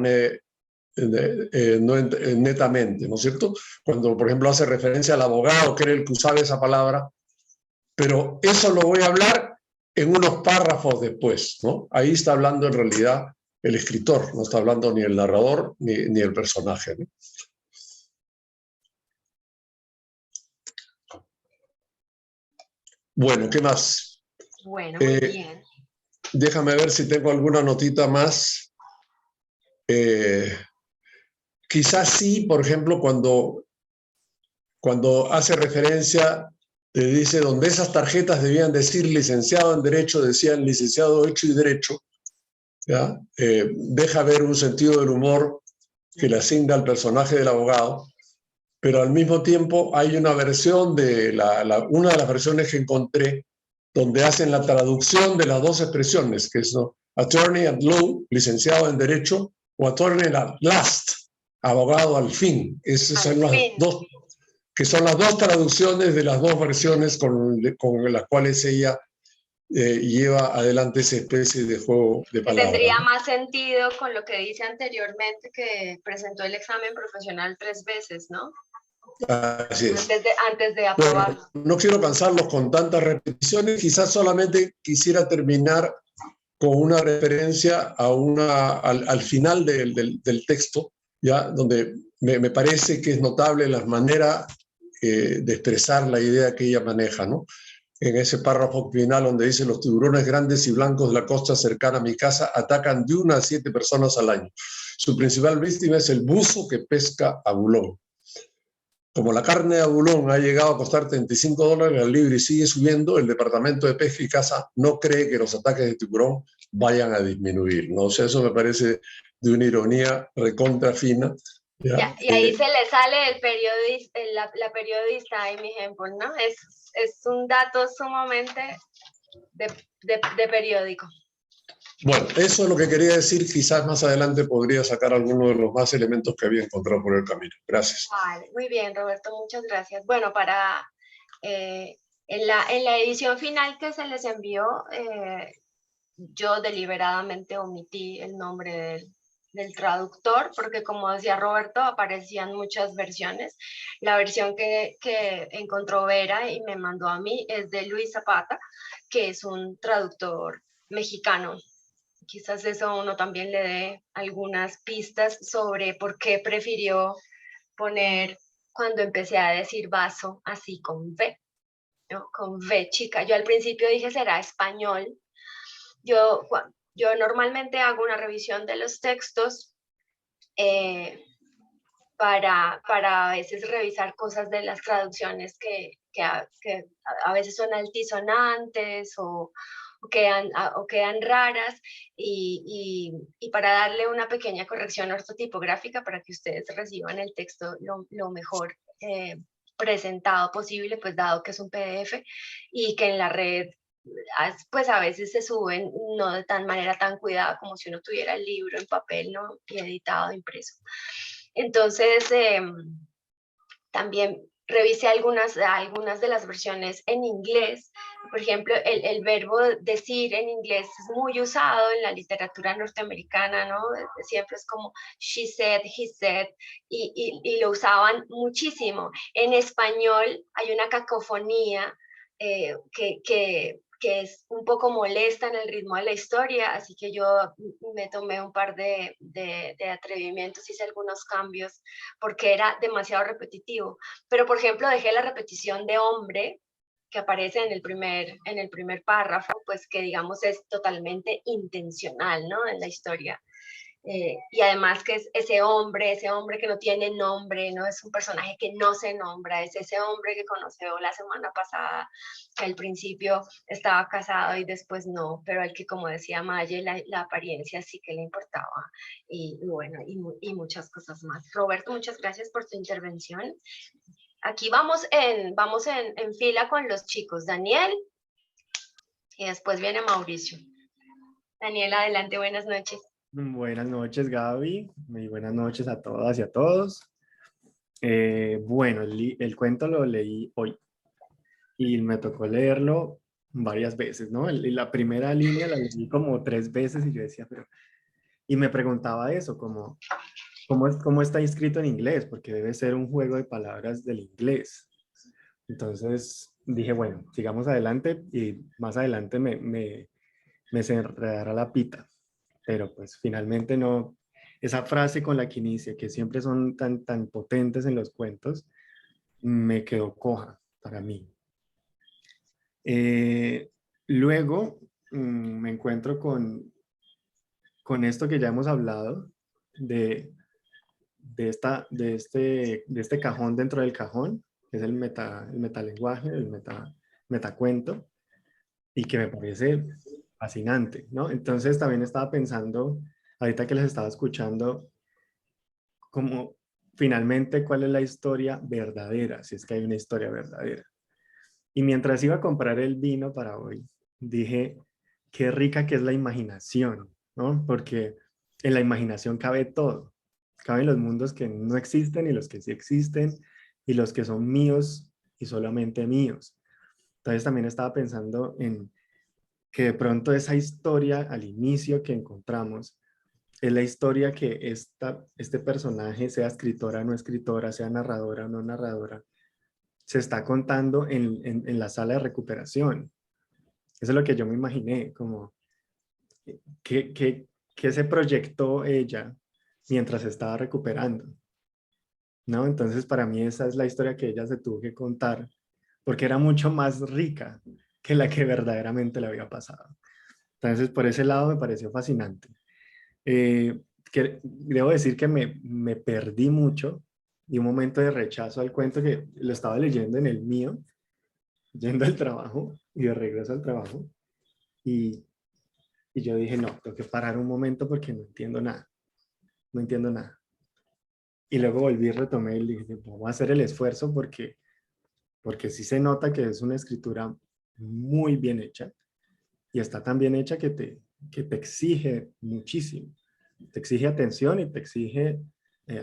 netamente, ¿no es cierto? Cuando, por ejemplo, hace referencia al abogado, que era el que usaba esa palabra, pero eso lo voy a hablar en unos párrafos después, ¿no? Ahí está hablando en realidad el escritor, no está hablando ni el narrador ni el personaje, ¿no? Bueno, ¿qué más? Bueno, muy bien. Déjame ver si tengo alguna notita más. Quizás sí, por ejemplo, cuando hace referencia, te dice, donde esas tarjetas debían decir licenciado en Derecho, decían licenciado Hecho y Derecho, ¿ya? Deja ver un sentido del humor que le asigna al personaje del abogado, pero al mismo tiempo hay una versión una de las versiones que encontré, donde hacen la traducción de las dos expresiones, que es, ¿no?, attorney at law, licenciado en Derecho, o attorney at last, abogado al fin. Esas son las dos, que son las dos traducciones de las dos versiones con las cuales ella lleva adelante esa especie de juego de palabras. Tendría más sentido con lo que dice anteriormente, que presentó el examen profesional 3 veces, ¿no? Así es. Antes de aprobarlo. Bueno, no quiero cansarlos con tantas repeticiones, quizás solamente quisiera terminar con una referencia al final del texto, ¿ya? Donde me parece que es notable la manera de expresar la idea que ella maneja, ¿no? En ese párrafo final donde dice: los tiburones grandes y blancos de la costa cercana a mi casa atacan de 1 a 7 personas al año. Su principal víctima es el buzo que pesca abulón. Como la carne de abulón ha llegado a costar $35 al libro y sigue subiendo, el Departamento de Pesca y Caza no cree que los ataques de tiburón vayan a disminuir, ¿no? O sea, eso me parece de una ironía recontra fina. Ya, y ahí se le sale el periodista, la periodista Amy Hempel, ¿no? Es un dato sumamente de periódico. Bueno, eso es lo que quería decir. Quizás más adelante podría sacar alguno de los más elementos que había encontrado por el camino. Gracias. Vale, muy bien, Roberto, muchas gracias. Bueno, en la edición final que se les envió, yo deliberadamente omití el nombre del traductor, porque como decía Roberto, aparecían muchas versiones. La versión que encontró Vera y me mandó a mí es de Luis Zapata, que es un traductor mexicano. Quizás eso uno también le dé algunas pistas sobre por qué prefirió poner, cuando empecé a decir vaso, así con V, ¿no? Con V chica. Yo al principio dije, será español. Yo normalmente hago una revisión de los textos para a veces revisar cosas de las traducciones que a veces son altisonantes o quedan raras, y para darle una pequeña corrección ortotipográfica para que ustedes reciban el texto lo mejor presentado posible, pues dado que es un PDF y que en la red pues a veces se suben no de manera tan cuidada como si uno tuviera el libro en papel, ¿no?, y editado, impreso. Entonces, también revisé algunas de las versiones en inglés. Por ejemplo, el verbo decir en inglés es muy usado en la literatura norteamericana, ¿no? Siempre es como she said, he said, y lo usaban muchísimo. En español hay una cacofonía que es un poco molesta en el ritmo de la historia, así que yo me tomé un par de atrevimientos, hice algunos cambios, porque era demasiado repetitivo. Pero, por ejemplo, dejé la repetición de hombre, que aparece en el primer párrafo, pues que digamos es totalmente intencional, ¿no? En la historia. Y además que es ese hombre que no tiene nombre, no es un personaje que no se nombra, es ese hombre que conoció la semana pasada, que al principio estaba casado y después no, pero al que, como decía Maye, la apariencia sí que le importaba, y bueno, y muchas cosas más. Roberto, muchas gracias por tu intervención. Aquí vamos en fila con los chicos. Daniel, y después viene Mauricio. Daniel, adelante, buenas noches. Buenas noches, Gaby, y buenas noches a todas y a todos. Bueno, el cuento lo leí hoy y me tocó leerlo varias veces, ¿no? La primera línea la leí como 3 veces y yo decía, pero... Y me preguntaba eso, como, ¿cómo está escrito en inglés? Porque debe ser un juego de palabras del inglés. Entonces dije, bueno, sigamos adelante y más adelante me se enredará la pita. Pero pues finalmente no, esa frase con la que inicia, que siempre son tan potentes en los cuentos, me quedó coja para mí. Luego me encuentro con esto que ya hemos hablado, de este cajón dentro del cajón, que es el metalenguaje, el metacuento, y que me parece fascinante, ¿no? Entonces también estaba pensando, ahorita que les estaba escuchando, como finalmente cuál es la historia verdadera, si es que hay una historia verdadera. Y mientras iba a comprar el vino para hoy, dije, qué rica que es la imaginación, ¿no? Porque en la imaginación cabe todo. Caben los mundos que no existen y los que sí existen, y los que son míos y solamente míos. Entonces también estaba pensando en que de pronto esa historia al inicio que encontramos es la historia que este personaje, sea escritora o no escritora, sea narradora o no narradora, se está contando en la sala de recuperación. Eso es lo que yo me imaginé, como que se proyectó ella mientras estaba recuperando, ¿no? Entonces para mí esa es la historia que ella se tuvo que contar, porque era mucho más rica que la que verdaderamente le había pasado. Entonces por ese lado me pareció fascinante. Que debo decir que me perdí mucho y un momento de rechazo al cuento que lo estaba leyendo en el mío, yendo al trabajo y de regreso al trabajo. Y yo dije, no, tengo que parar un momento porque no entiendo nada. No entiendo nada. Y luego volví y retomé y dije, vamos a hacer el esfuerzo porque sí se nota que es una escritura muy bien hecha y está tan bien hecha que te exige muchísimo. Te exige atención y te exige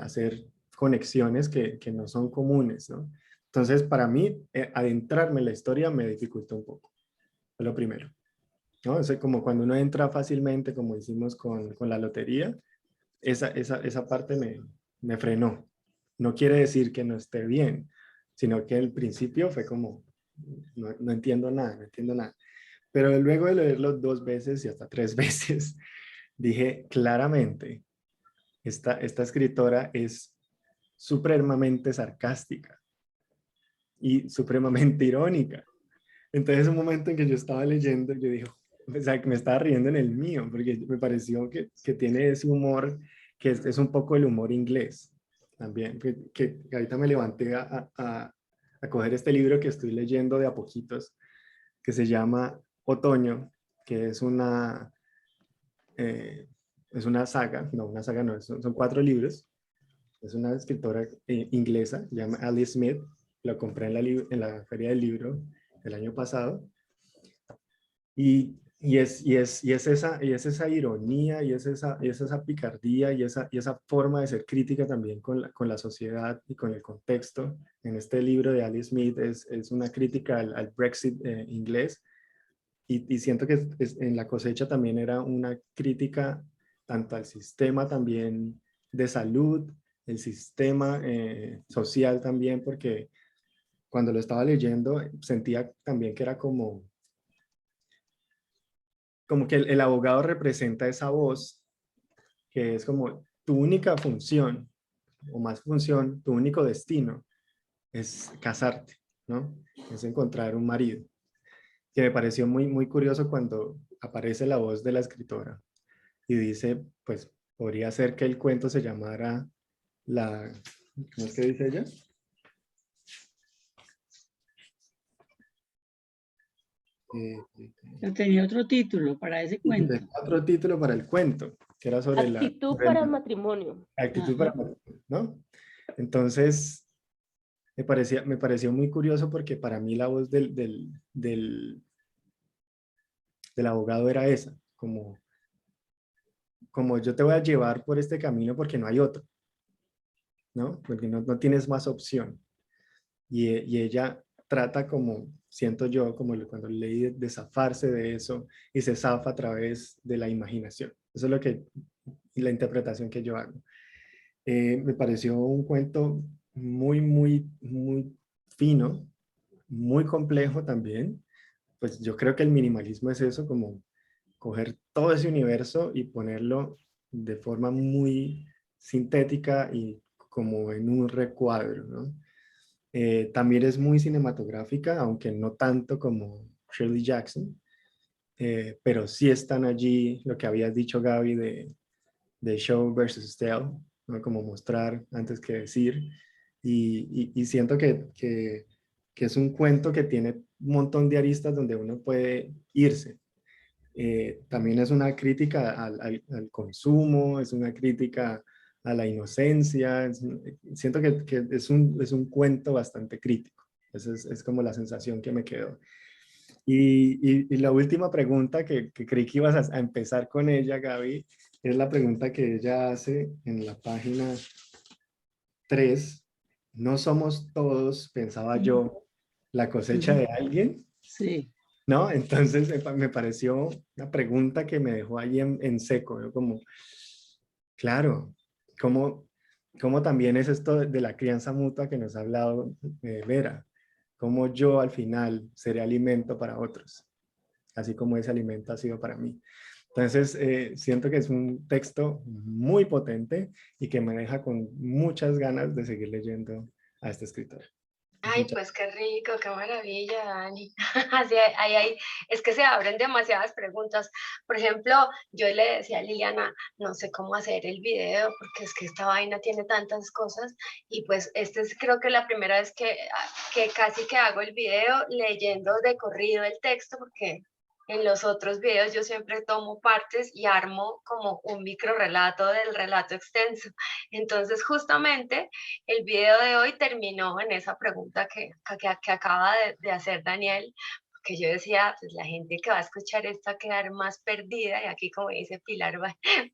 hacer conexiones que no son comunes, ¿no? Entonces, para mí, adentrarme en la historia me dificultó un poco. Fue lo primero, ¿no? Es como cuando uno entra fácilmente, como hicimos con la lotería, esa parte me frenó. No quiere decir que no esté bien, sino que el principio fue como, no entiendo nada, no entiendo nada. Pero luego de leerlo 2 veces y hasta 3 veces, dije claramente, esta escritora es supremamente sarcástica y supremamente irónica. Entonces, un momento en que yo estaba leyendo, yo dije, o sea, que me estaba riendo en el mío, porque me pareció que tiene ese humor, que es un poco el humor inglés también, que ahorita me levanté a coger este libro que estoy leyendo de a poquitos, que se llama Otoño, que es una saga, no, una saga no, son 4 libros. Es una escritora inglesa, se llama Alice Smith. Lo compré en la feria del libro el año pasado. Y y es esa ironía, y es esa picardía, y esa forma de ser crítica también con la sociedad y con el contexto. En este libro de Ali Smith es una crítica al Brexit inglés, y siento que en La cosecha también era una crítica tanto al sistema también de salud, el sistema social también, porque cuando lo estaba leyendo sentía también que era como que el abogado representa esa voz, que es como tu única función, o más función, tu único destino, es casarte, ¿no? Es encontrar un marido. Que me pareció muy, muy curioso cuando aparece la voz de la escritora y dice, pues, podría ser que el cuento se llamara ¿cómo es que dice ella? Tenía otro título para ese cuento. Otro título para el cuento, que era sobre Actitud sobre para matrimonio. actitud Ajá. para, ¿no? Entonces, me pareció muy curioso porque para mí la voz del abogado era esa, como yo te voy a llevar por este camino porque no hay otro, ¿no? Porque no tienes más opción. Y ella trata como, siento yo, como cuando leí de zafarse de eso, y se zafa a través de la imaginación. Eso es la interpretación que yo hago. Me pareció un cuento muy, muy, muy fino, muy complejo también. Pues yo creo que el minimalismo es eso, como coger todo ese universo y ponerlo de forma muy sintética y como en un recuadro, ¿no? También es muy cinematográfica, aunque no tanto como Shirley Jackson, pero sí están allí lo que habías dicho, Gaby, de show versus tell, ¿no? Como mostrar antes que decir. Y siento que es un cuento que tiene un montón de aristas donde uno puede irse. También es una crítica al consumo, es una crítica a la inocencia. Siento que es un cuento bastante crítico. Esa es como la sensación que me quedó. Y la última pregunta que creí que ibas a empezar con ella, Gaby, es la pregunta que ella hace en la página 3. ¿No somos todos, pensaba yo, la cosecha de alguien? Sí. ¿No? Entonces me pareció una pregunta que me dejó ahí en seco. Yo como, claro, ¿cómo también es esto de la crianza mutua que nos ha hablado Vera? ¿Cómo yo al final seré alimento para otros? Así como ese alimento ha sido para mí. Entonces, siento que es un texto muy potente y que me deja con muchas ganas de seguir leyendo a este escritor. Ay, pues qué rico, qué maravilla, Dani. Así es que se abren demasiadas preguntas. Por ejemplo, yo le decía a Liliana, no sé cómo hacer el video, porque es que esta vaina tiene tantas cosas. Y pues este es creo que la primera vez que casi que hago el video leyendo de corrido el texto, porque en los otros videos yo siempre tomo partes y armo como un micro relato del relato extenso. Entonces, justamente el video de hoy terminó en esa pregunta que acaba de hacer Daniel, porque yo decía, pues la gente que va a escuchar esto va a quedar más perdida, y aquí como dice Pilar,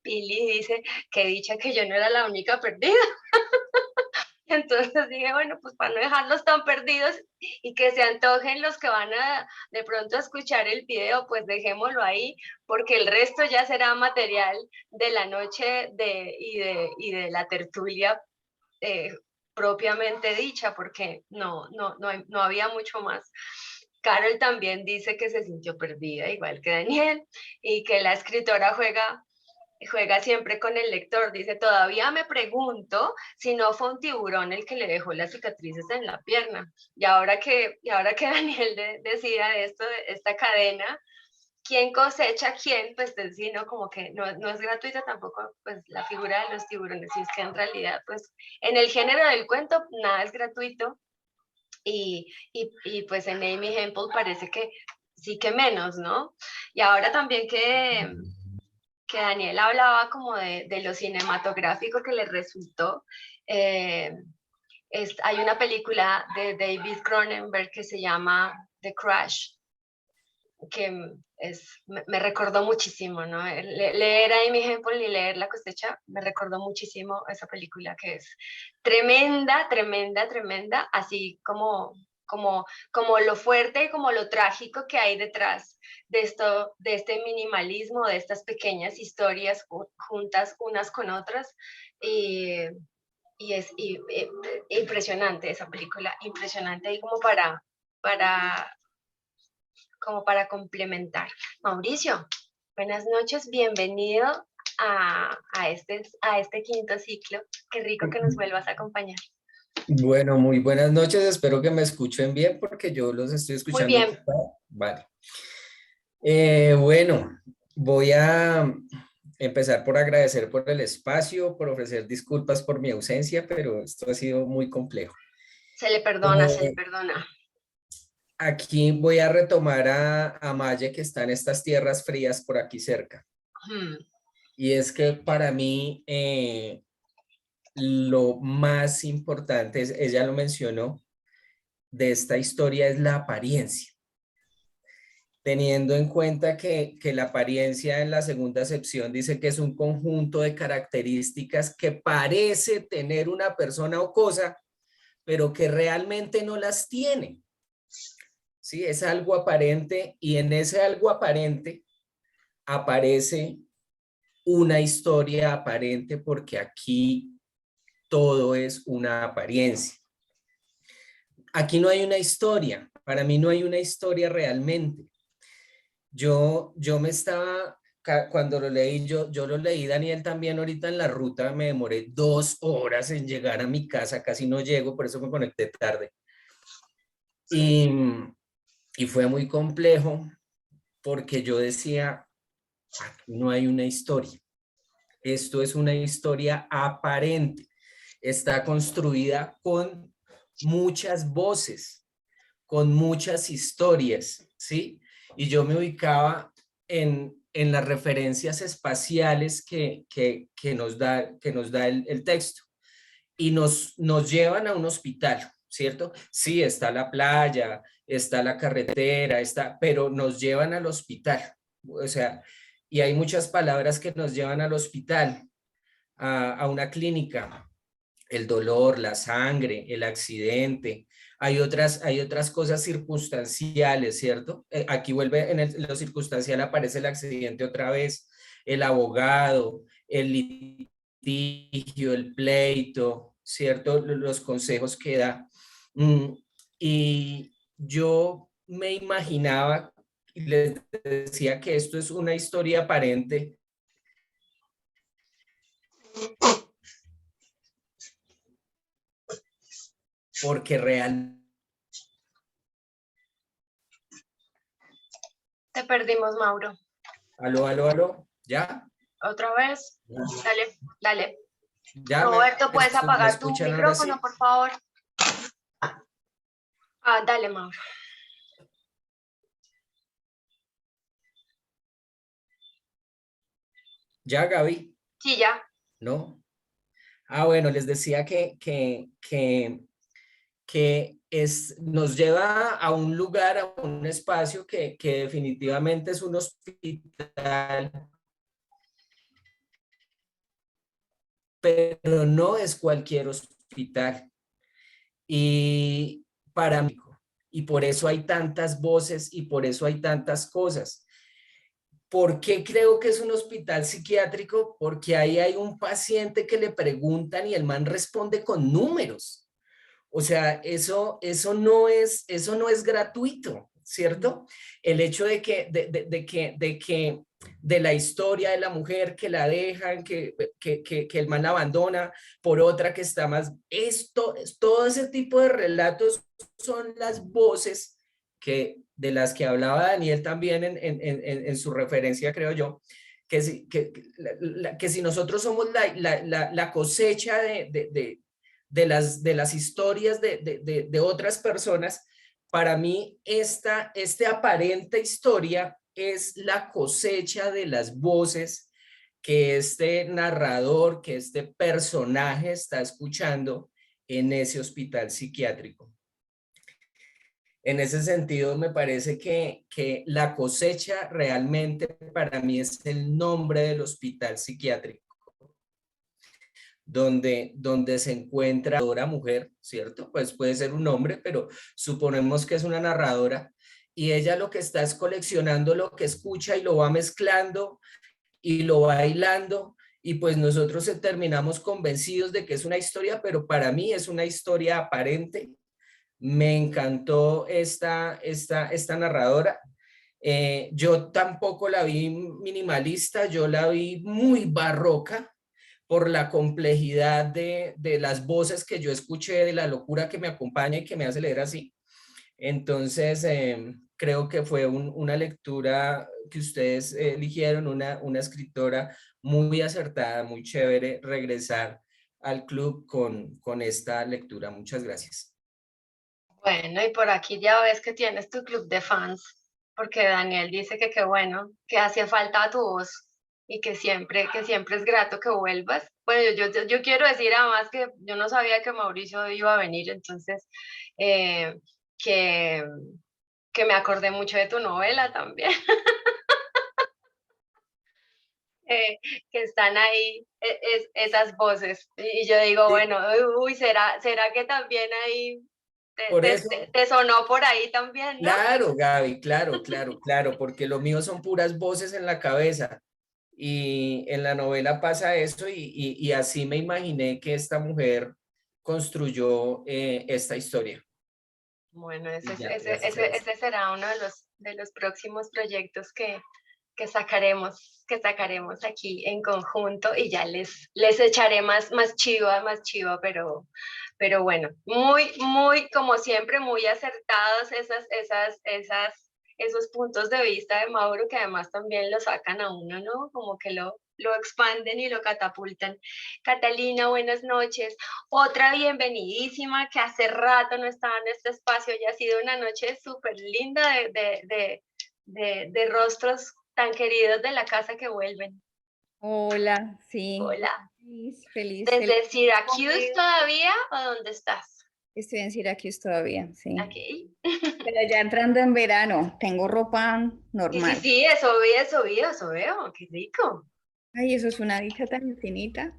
Pili dice, que dicha que yo no era la única perdida. Entonces dije, bueno, pues para no dejarlos tan perdidos y que se antojen los que van a de pronto escuchar el video, pues dejémoslo ahí, porque el resto ya será material de la noche y de la tertulia propiamente dicha, porque no había mucho más. Carol también dice que se sintió perdida, igual que Daniel, y que la escritora juega siempre con el lector. Dice, todavía me pregunto si no fue un tiburón el que le dejó las cicatrices en la pierna. Y ahora que Daniel decida de esto, de esta cadena, quién cosecha quién, pues sí, ¿no? Como que no es gratuita tampoco, pues la figura de los tiburones, y es que en realidad, pues en el género del cuento nada es gratuito, y pues en Amy Hempel parece que sí que menos, ¿no? Y ahora también que Daniel hablaba como de lo cinematográfico que le resultó, hay una película de David Cronenberg que se llama The Crash, me recordó muchísimo, ¿no? Leer a Amy Hempel y leer La cosecha me recordó muchísimo esa película, que es tremenda, tremenda, tremenda, así como lo fuerte y como lo trágico que hay detrás de esto, de este minimalismo, de estas pequeñas historias juntas unas con otras. Y es impresionante esa película, impresionante, y como para complementar. Mauricio, buenas noches, bienvenido a este quinto ciclo. Qué rico que nos vuelvas a acompañar. Bueno, muy buenas noches. Espero que me escuchen bien porque yo los estoy Muy escuchando. bien. Vale. Bueno, voy a empezar por agradecer por el espacio, por ofrecer disculpas por mi ausencia, pero esto ha sido muy complejo. Se le perdona, se le perdona. Aquí voy a retomar a Maye, que está en estas tierras frías por aquí cerca. Y es que para mí lo más importante, ella lo mencionó, de esta historia es la apariencia. Teniendo en cuenta que la apariencia en la segunda acepción dice que es un conjunto de características que parece tener una persona o cosa, pero que realmente no las tiene. Sí, es algo aparente, y en ese algo aparente aparece una historia aparente, porque aquí todo es una apariencia. Aquí no hay una historia, para mí no hay una historia realmente. Yo me estaba, cuando lo leí, yo lo leí, Daniel, también ahorita en la ruta, me demoré 2 horas en llegar a mi casa, casi no llego, por eso me conecté tarde. Y fue muy complejo, porque yo decía, aquí no hay una historia. Esto es una historia aparente. Está construida con muchas voces, con muchas historias, ¿sí? Y yo me ubicaba en las referencias espaciales que nos da el texto. Y nos llevan a un hospital, ¿cierto? Sí, está la playa, está la carretera, pero nos llevan al hospital. O sea, y hay muchas palabras que nos llevan al hospital, a una clínica: el dolor, la sangre, el accidente. Hay otras cosas circunstanciales, ¿cierto? Aquí vuelve, en lo circunstancial aparece el accidente otra vez, el abogado, el litigio, el pleito, ¿cierto? Los consejos que da. Y yo me imaginaba, y les decía, que esto es una historia aparente, porque realmente... Te perdimos, Mauro. Aló, ¿ya? ¿Otra vez? Dale, dale. ¿Ya Roberto, ¿puedes me apagar tu escuchan ahora sí? micrófono, por favor? Dale, Mauro. ¿Ya, Gaby? Sí, ya. ¿No? Bueno, les decía que nos lleva a un lugar, a un espacio que definitivamente es un hospital, pero no es cualquier hospital. Y para mí, y por eso hay tantas voces y por eso hay tantas cosas. ¿Por qué creo que es un hospital psiquiátrico? Porque ahí hay un paciente que le preguntan y el man responde con números. O sea, eso no es gratuito, ¿cierto? El hecho de la historia de la mujer que la dejan, que el man la abandona por otra que está más... Todo ese tipo de relatos son las voces de las que hablaba Daniel también en su referencia, creo yo, que si nosotros somos la cosecha de las historias de otras personas, para mí esta aparente historia es la cosecha de las voces que este narrador, que este personaje está escuchando en ese hospital psiquiátrico. En ese sentido, me parece que La Cosecha realmente para mí es el nombre del hospital psiquiátrico, donde se encuentra la narradora mujer, ¿cierto? Pues puede ser un hombre, pero suponemos que es una narradora, y ella lo que está es coleccionando lo que escucha y lo va mezclando y lo va hilando, y pues nosotros terminamos convencidos de que es una historia, pero para mí es una historia aparente. Me encantó esta narradora. Yo tampoco la vi minimalista, yo la vi muy barroca por la complejidad de las voces que yo escuché, de la locura que me acompaña y que me hace leer así. Entonces, creo que fue una lectura que ustedes eligieron, una escritora muy acertada, muy chévere regresar al club con esta lectura. Muchas gracias. Bueno, y por aquí ya ves que tienes tu club de fans, porque Daniel dice que qué bueno, que hacía falta tu voz y que siempre es grato que vuelvas. Bueno, yo quiero decir además que yo no sabía que Mauricio iba a venir, entonces eh, que, que me acordé mucho de tu novela también, eh, que están ahí esas voces. Y yo digo, bueno, uy, ¿será que también ahí Por eso, te sonó por ahí también, no? claro, Gaby, claro, porque lo mío son puras voces en la cabeza. Y en la novela pasa eso, y así me imaginé que esta mujer construyó esta historia. Bueno, Y ya, gracias a Dios. ese será uno de los próximos proyectos que sacaremos aquí en conjunto y ya les echaré más chiva, pero bueno, muy, como siempre, muy acertados esos puntos de vista de Mauro, que además también lo sacan a uno, ¿no? Como que lo expanden y lo catapultan. Catalina, buenas noches. Otra bienvenidísima que hace rato no estaba en este espacio y ha sido una noche súper linda de rostros tan queridos de la casa que vuelven. Hola, sí. Hola. Feliz. ¿Desde Syracuse todavía o dónde estás? Estoy en Syracuse todavía, sí. Aquí. Pero ya entrando en verano, tengo ropa Sí, normal. eso veo, qué rico. Ay, eso es una dicha tan infinita.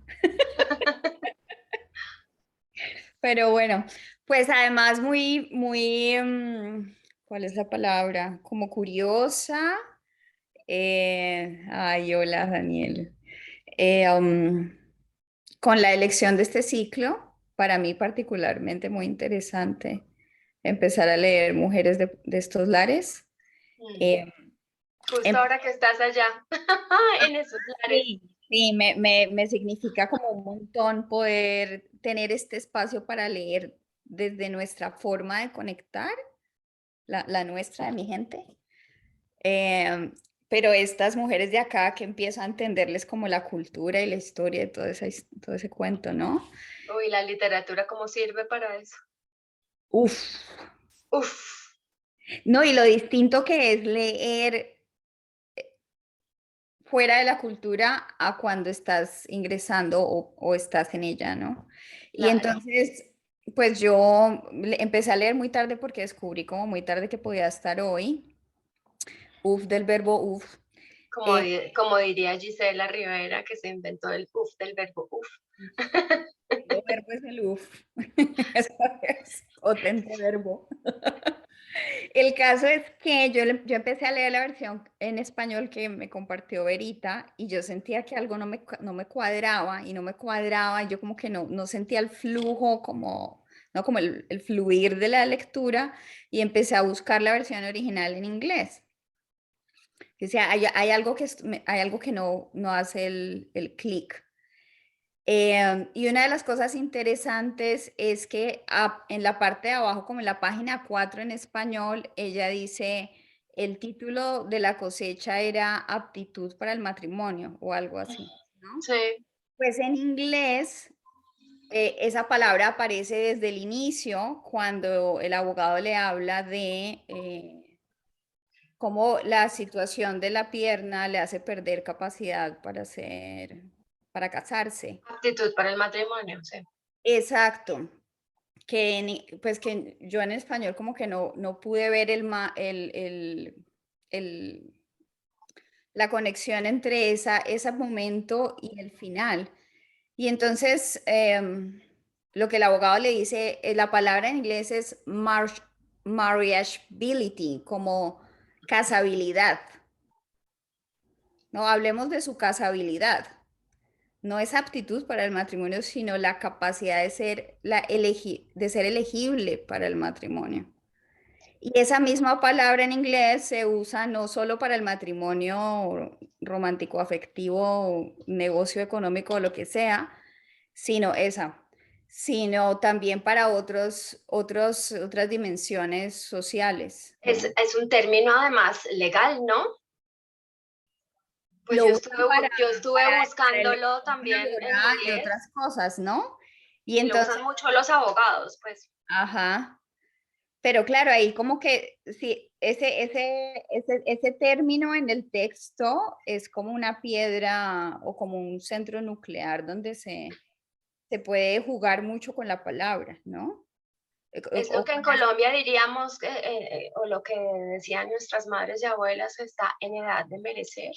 Pero bueno, pues además ¿cuál es la palabra? Como curiosa. Ay, hola, Daniel. Con la elección de este ciclo, para mí particularmente muy interesante empezar a leer Mujeres de estos lares. Eh, Justo em- ahora que estás allá, en esos lares. sí, me significa como un montón poder tener este espacio para leer desde nuestra forma de conectar, la nuestra, de mi gente. Pero estas mujeres de acá que empiezo a entenderles como la cultura y la historia de todo ese cuento, ¿no? Uy, la literatura, ¿cómo sirve para eso? Uf, Uf, no, y lo distinto que es leer fuera de la cultura a cuando estás ingresando o estás en ella, ¿no? Y claro. entonces, pues yo empecé a leer muy tarde porque descubrí como muy tarde que podía estar hoy. Uf del verbo uf. Como diría Gisela Rivera, que se inventó el uf del verbo uf. El verbo es el uf. Eso es potente verbo. El caso es que yo empecé a leer la versión en español que me compartió Verita y yo sentía que algo no me cuadraba y no me cuadraba, y yo como que no sentía el flujo, como, ¿no? Como el fluir de la lectura, y empecé a buscar la versión original en inglés. O sea, hay algo que no hace el clic. Y una de las cosas interesantes es que en la parte de abajo, como en la página 4 en español, ella dice, el título de La Cosecha era Aptitud para el matrimonio o algo así, ¿no? Sí. Pues en inglés, esa palabra aparece desde el inicio, cuando el abogado le habla de cómo la situación de la pierna le hace perder capacidad para casarse. Aptitud para el matrimonio, sí. Exacto. pues que yo en español como que no pude ver la conexión entre ese momento y el final. Y entonces lo que el abogado le dice, la palabra en inglés es marriageability, como casabilidad. No, hablemos de su casabilidad. No es aptitud para el matrimonio, sino la capacidad de ser elegible para el matrimonio. Y esa misma palabra en inglés se usa no solo para el matrimonio romántico, afectivo, negocio económico o lo que sea, sino también para otras dimensiones sociales, ¿no? Es un término además legal, ¿no? Pues Lo yo usan estuve para buscándolo también en laboral y inglés, otras cosas, ¿no? Y y lo entonces, usan mucho los abogados, pues. ajá. Pero claro, ahí como que sí, ese término en el texto es como una piedra o como un centro nuclear donde se puede jugar mucho con la palabra, ¿no? Es lo que en Colombia diríamos, o lo que decían nuestras madres y abuelas, que está en edad de merecer.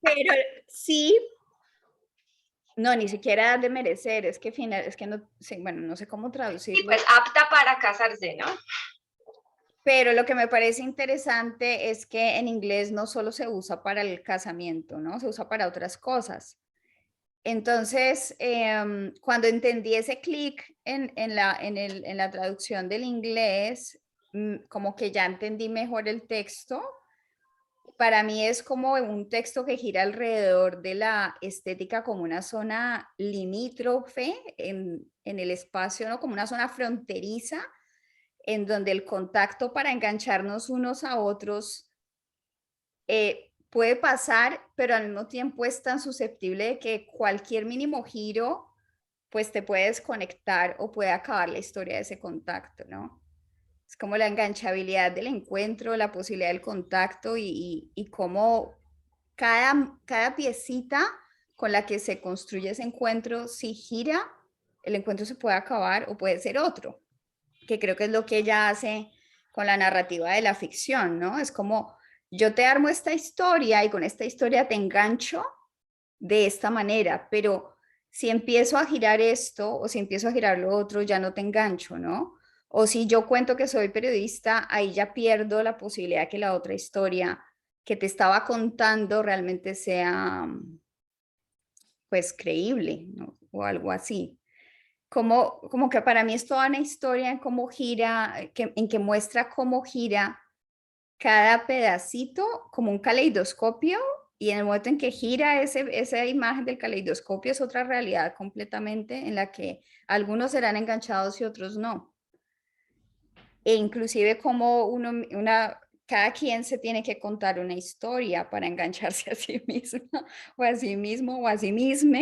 Pero sí, no, ni siquiera de merecer, es que no, sí, bueno, no sé cómo Y traducirlo. pues apta para casarse, ¿no? Pero lo que me parece interesante es que en inglés no solo se usa para el casamiento, ¿no? Se usa para otras cosas. Entonces, cuando entendí ese clic en la traducción del inglés, como que ya entendí mejor el texto. Para mí es como un texto que gira alrededor de la estética como una zona limítrofe en el espacio, ¿no? Como una zona fronteriza en donde el contacto para engancharnos unos a otros puede pasar, pero al mismo tiempo es tan susceptible de que cualquier mínimo giro pues te puede desconectar o puede acabar la historia de ese contacto, ¿no? Es como la enganchabilidad del encuentro, la posibilidad del contacto y cómo cada piecita con la que se construye ese encuentro, si gira, el encuentro se puede acabar o puede ser otro, que creo que es lo que ella hace con la narrativa de la ficción, ¿no? Es como yo te armo esta historia y con esta historia te engancho de esta manera, pero si empiezo a girar esto o si empiezo a girar lo otro, ya no te engancho, ¿no? O si yo cuento que soy periodista, ahí ya pierdo la posibilidad que la otra historia que te estaba contando realmente sea, pues, creíble, ¿no? O algo así. Como que para mí es toda una historia en cómo gira, en que muestra cómo gira cada pedacito como un caleidoscopio y en el momento en que gira esa imagen del caleidoscopio es otra realidad completamente en la que algunos serán enganchados y otros no. E inclusive como cada quien se tiene que contar una historia para engancharse a sí misma o a sí mismo o a sí misma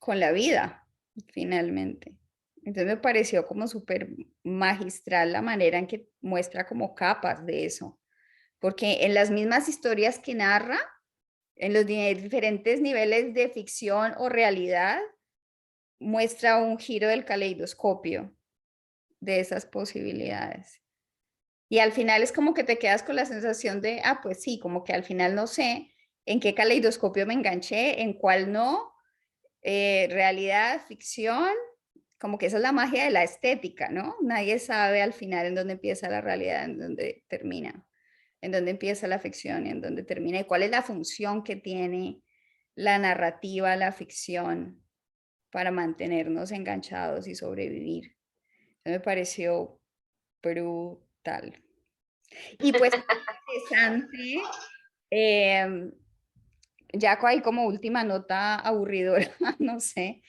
con la vida, finalmente. Entonces me pareció como súper magistral la manera en que muestra como capas de eso, porque en las mismas historias que narra, en los diferentes niveles de ficción o realidad, muestra un giro del caleidoscopio de esas posibilidades. Y al final es como que te quedas con la sensación de, pues sí, como que al final no sé en qué caleidoscopio me enganché, en cuál no, realidad, ficción, como que esa es la magia de la estética, ¿no? Nadie sabe al final en dónde empieza la realidad, en dónde termina, en dónde empieza la ficción y en dónde termina, y cuál es la función que tiene la narrativa, la ficción, para mantenernos enganchados y sobrevivir. Me pareció brutal. Y pues interesante, ya hay como última nota aburridora, no sé,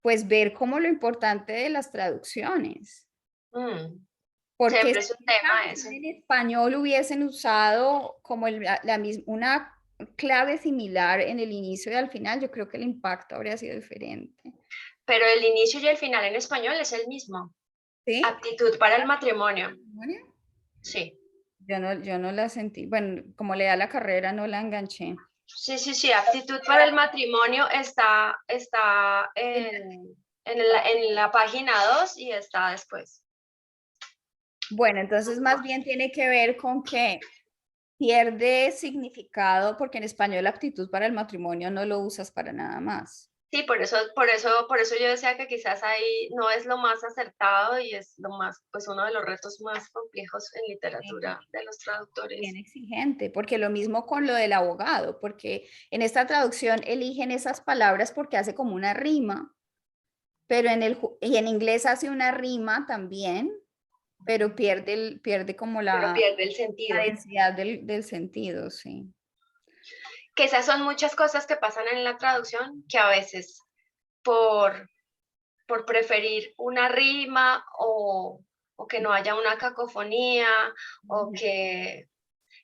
pues ver como lo importante de las traducciones. Porque Siempre es un tema eso. en español hubiesen usado como una clave similar en el inicio y al final, yo creo que el impacto habría sido diferente. Pero el inicio y el final en español es el mismo. ¿Sí? Aptitud para el matrimonio. Sí. Yo no la sentí. Bueno, como le da la carrera, no la enganché. Sí, aptitud para el matrimonio está en la página 2 y está después. Bueno, entonces más bien tiene que ver con que pierde significado porque en español aptitud para el matrimonio no lo usas para nada más. Sí, por eso yo decía que quizás ahí no es lo más acertado y es lo más, pues uno de los retos más complejos en literatura de los traductores. Bien exigente, porque lo mismo con lo del abogado, porque en esta traducción eligen esas palabras porque hace como una rima, pero y en inglés hace una rima también, pero pierde como Pero pierde el la sentido. densidad del sentido, sí. Que esas son muchas cosas que pasan en la traducción que a veces por preferir una rima o que no haya una cacofonía o que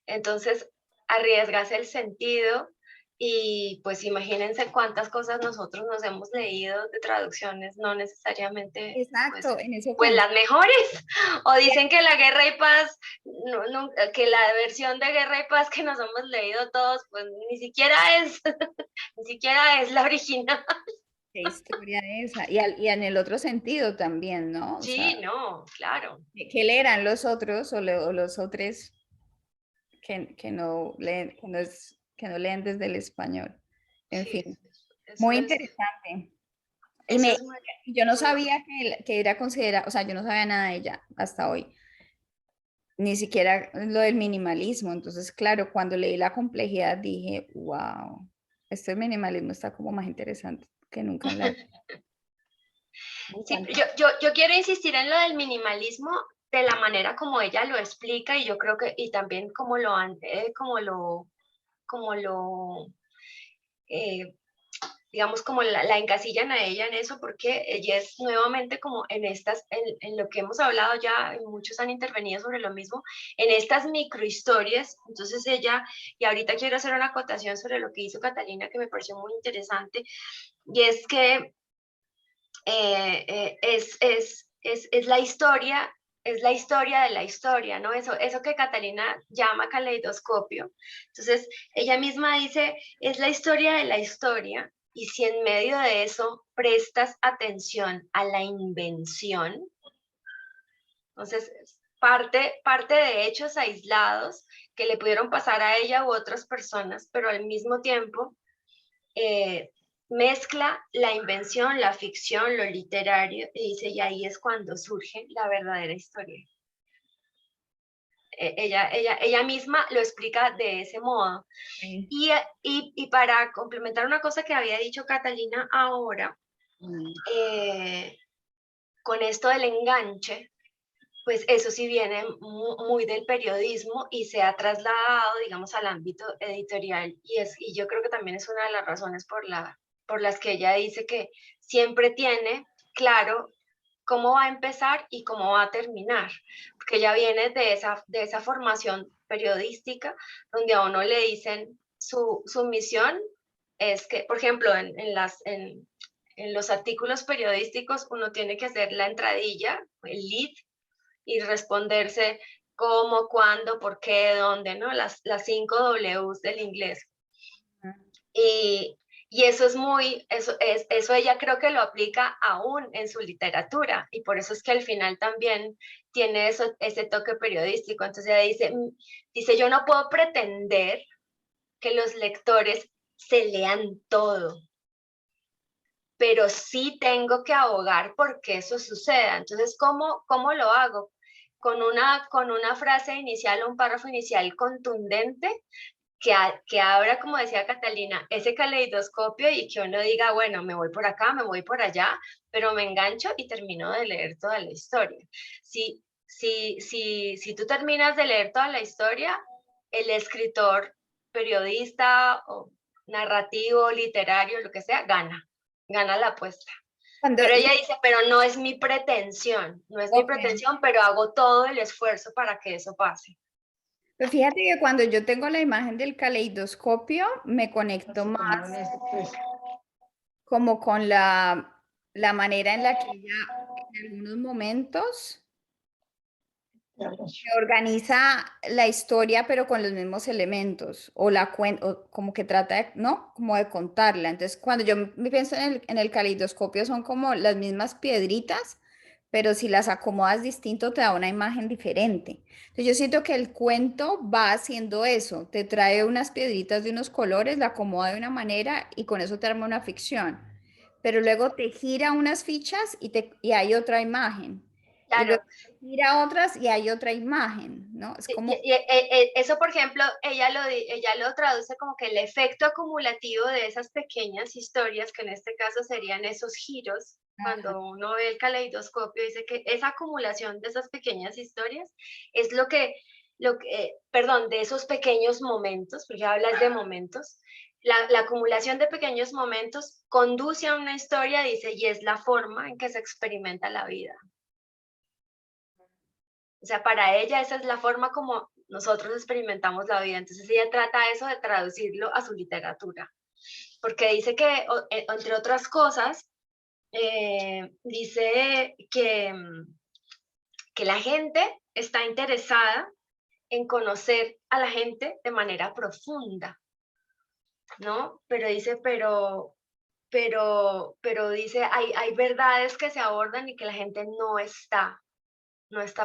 entonces arriesgas el sentido y pues imagínense cuántas cosas nosotros nos hemos leído de traducciones, no necesariamente Exacto, en eso pues las mejores, o dicen que la Guerra y Paz, que la versión de Guerra y Paz que nos hemos leído todos, pues ni siquiera es la original. ¿Qué historia esa? Y en el otro sentido también, ¿no? O Sí, sea, no, claro. ¿qué leerán los otros o los otros que no leen desde el español? En Sí, fin, eso muy es- interesante. eso es muy- Yo no sabía que era considerada, o sea, yo no sabía nada de ella hasta hoy, ni siquiera lo del minimalismo. Entonces, claro, cuando leí la complejidad dije, wow, este minimalismo está como más interesante que nunca en la vida. Sí, yo quiero insistir en lo del minimalismo de la manera como ella lo explica y yo creo que, y también como eh, digamos, como la encasillan a ella en eso, porque ella es nuevamente como en lo que hemos hablado ya, y muchos han intervenido sobre lo mismo, en estas microhistorias. Entonces ella, y ahorita quiero hacer una acotación sobre lo que hizo Catalina, que me pareció muy interesante, y es que es la historia. Es la historia de la historia, ¿no? Eso que Catalina llama caleidoscopio. Entonces, ella misma dice, es la historia de la historia, y si en medio de eso prestas atención a la invención, entonces parte de hechos aislados que le pudieron pasar a ella u otras personas, pero al mismo tiempo mezcla la invención, la ficción, lo literario, y dice, y ahí es cuando surge la verdadera historia. Ella misma lo explica de ese modo. Sí. Y para complementar una cosa que había dicho Catalina ahora, con esto del enganche, pues eso sí viene muy del periodismo y se ha trasladado, digamos, al ámbito editorial. Y yo creo que también es una de las razones por las que ella dice que siempre tiene claro cómo va a empezar y cómo va a terminar, porque ella viene de esa formación periodística donde a uno le dicen su misión es que, por ejemplo, en los artículos periodísticos uno tiene que hacer la entradilla, el lead, y responderse cómo, cuándo, por qué, dónde, ¿no? Las 5 Ws del inglés. Y eso eso ella creo que lo aplica aún en su literatura, y por eso es que al final también tiene ese toque periodístico. Entonces ella dice, yo no puedo pretender que los lectores se lean todo, pero sí tengo que abogar porque eso suceda. Entonces, ¿cómo lo hago? Con una frase inicial o un párrafo inicial contundente que abra, como decía Catalina, ese caleidoscopio y que uno diga, bueno, me voy por acá, me voy por allá, pero me engancho y termino de leer toda la historia. Si tú terminas de leer toda la historia, el escritor, periodista o narrativo, literario, lo que sea, gana la apuesta. Pero ella dice, pero no es mi pretensión, mi pretensión, pero hago todo el esfuerzo para que eso pase. Pero fíjate que cuando yo tengo la imagen del caleidoscopio, me conecto más como con la manera en la que ella en algunos momentos que organiza la historia pero con los mismos elementos o la o como que trata de, ¿no? Como de contarla. Entonces, cuando yo me pienso en el caleidoscopio son como las mismas piedritas, pero si las acomodas distinto te da una imagen diferente. Entonces, yo siento que el cuento va haciendo eso, te trae unas piedritas de unos colores, la acomoda de una manera y con eso te arma una ficción. Pero luego te gira unas fichas y hay otra imagen. Y Claro. luego mira otras y hay otra imagen, ¿no? Es como... Eso, por ejemplo, ella lo traduce como que el efecto acumulativo de esas pequeñas historias, que en este caso serían esos giros, cuando uno ve el caleidoscopio, dice que esa acumulación de esas pequeñas historias es perdón, de esos pequeños momentos, porque hablas de momentos, la acumulación de pequeños momentos conduce a una historia, dice, y es la forma en que se experimenta la vida. O sea, para ella esa es la forma como nosotros experimentamos la vida. Entonces ella trata eso de traducirlo a su literatura. Porque dice que, entre otras cosas, dice que la gente está interesada en conocer a la gente de manera profunda, ¿no? Pero dice, pero dice, hay verdades que se abordan y que la gente no está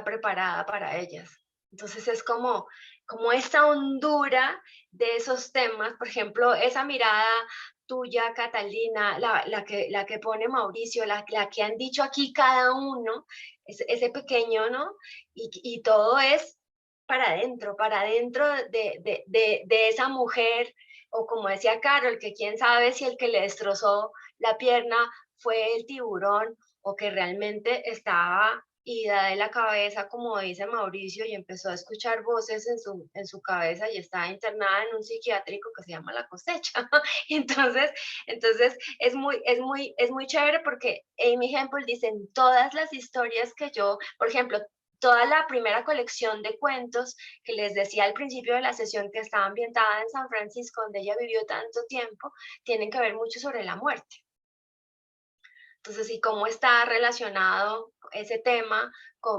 preparada para ellas. Entonces es como esta hondura de esos temas, por ejemplo, esa mirada tuya, Catalina, la que pone Mauricio, la que han dicho aquí cada uno, ese pequeño, ¿no? Y todo es para adentro de esa mujer, o como decía Carol, que quién sabe si el que le destrozó la pierna fue el tiburón o que realmente estaba ida de la cabeza, como dice Mauricio, y empezó a escuchar voces en su cabeza y estaba internada en un psiquiátrico que se llama La Cosecha. entonces es muy chévere porque Amy Hempel dice, en todas las historias que yo, por ejemplo, toda la primera colección de cuentos que les decía al principio de la sesión que estaba ambientada en San Francisco, donde ella vivió tanto tiempo, tienen que ver mucho sobre la muerte. Entonces, ¿y cómo está relacionado ese tema?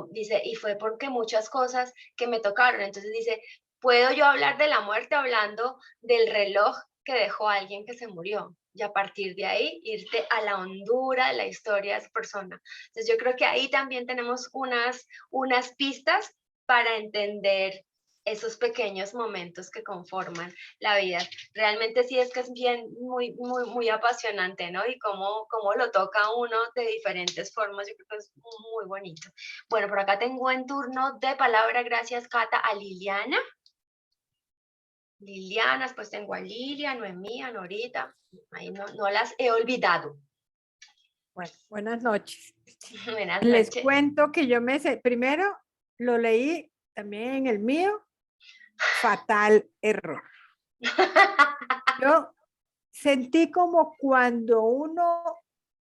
Dice, y fue porque muchas cosas que me tocaron. Entonces dice, ¿puedo yo hablar de la muerte hablando del reloj que dejó alguien que se murió? Y a partir de ahí, irte a la hondura de la historia de esa persona. Entonces, yo creo que ahí también tenemos unas pistas para entender esos pequeños momentos que conforman la vida. Realmente sí es que es bien, muy apasionante, ¿no? Y cómo lo toca uno de diferentes formas, yo creo que es muy bonito. Bueno, por acá tengo en turno de palabra, gracias Cata, a Liliana. Liliana, después tengo a Lilia, Noemí, a Norita, ahí no las he olvidado. Bueno, buenas noches. Buenas Les noches. cuento que yo primero lo leí también en el mío, fatal error. Yo sentí como cuando uno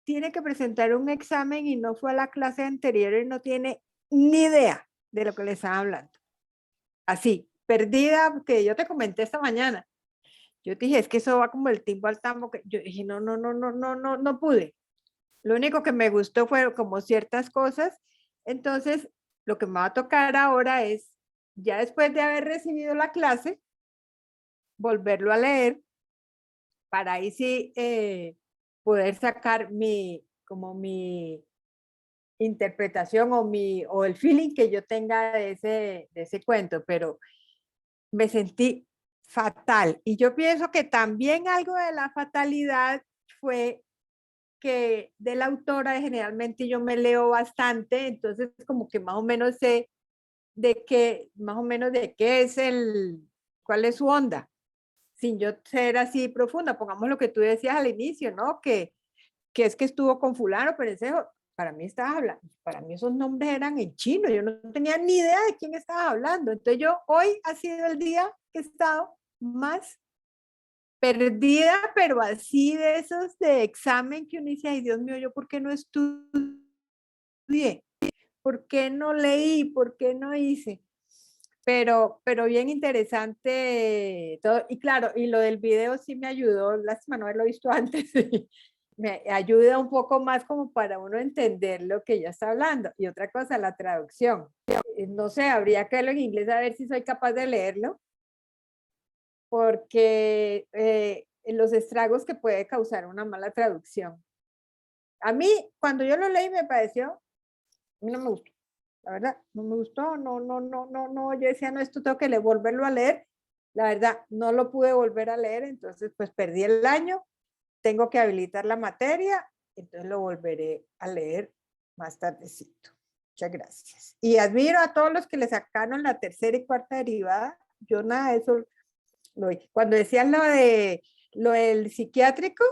tiene que presentar un examen y no fue a la clase anterior y no tiene ni idea de lo que le estaba hablando. Así, perdida, que yo te comenté esta mañana. Yo te dije, es que eso va como el timbo al tambo. Que yo dije, no pude. Lo único que me gustó fue como ciertas cosas. Entonces, lo que me va a tocar ahora es, ya después de haber recibido la clase, volverlo a leer para ahí sí poder sacar como mi interpretación o el feeling que yo tenga de ese cuento, pero me sentí fatal. Y yo pienso que también algo de la fatalidad fue que de la autora generalmente yo me leo bastante, entonces como que más o menos sé más o menos de qué es cuál es su onda, sin yo ser así profunda. Pongamos lo que tú decías al inicio, ¿no? Que es que estuvo con fulano, pero ese, para mí estaba hablando, para mí esos nombres eran en chino, yo no tenía ni idea de quién estaba hablando. Entonces hoy ha sido el día que he estado más perdida, pero así de esos de examen que uno dice, ay Dios mío, ¿yo por qué no estudié? ¿Por qué no leí? ¿Por qué no hice? Pero bien interesante todo. Y claro, y lo del video sí me ayudó, lástima no haberlo visto antes, me ayuda un poco más como para uno entender lo que ella está hablando. Y otra cosa, la traducción. No sé, habría que verlo en inglés a ver si soy capaz de leerlo, porque los estragos que puede causar una mala traducción. A mí, cuando yo lo leí, me pareció, a mí no me gustó, la verdad, no me gustó, no, yo decía, no, esto tengo que volverlo a leer. La verdad, no lo pude volver a leer, entonces pues perdí el año, tengo que habilitar la materia, entonces lo volveré a leer más tardecito. Muchas gracias. Y admiro a todos los que le sacaron la tercera y cuarta derivada. Yo nada de eso lo vi. Cuando decían lo del psiquiátrico,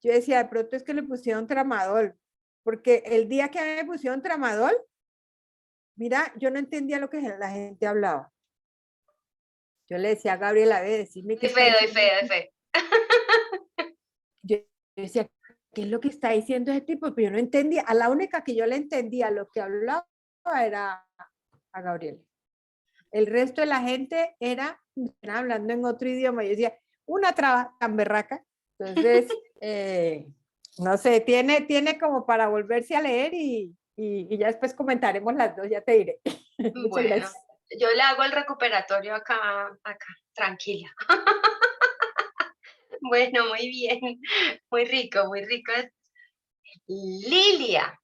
yo decía, de pronto es que le pusieron tramadol, porque el día que a mí me pusieron tramadol, mira, yo no entendía lo que la gente hablaba. Yo le decía a Gabriela, decirme qué De fe, de fe, de fe. Yo decía, ¿qué es lo que está diciendo ese tipo? Pero yo no entendía. A la única que yo le entendía lo que hablaba era a Gabriela. El resto de la gente era hablando en otro idioma. Yo decía, una traba tan berraca. Entonces, no sé, tiene como para volverse a leer y ya después comentaremos las dos, ya te diré. Muchas Bueno, gracias. yo le hago el recuperatorio acá, tranquila. Bueno, muy bien, muy rico, muy rico. Lilia,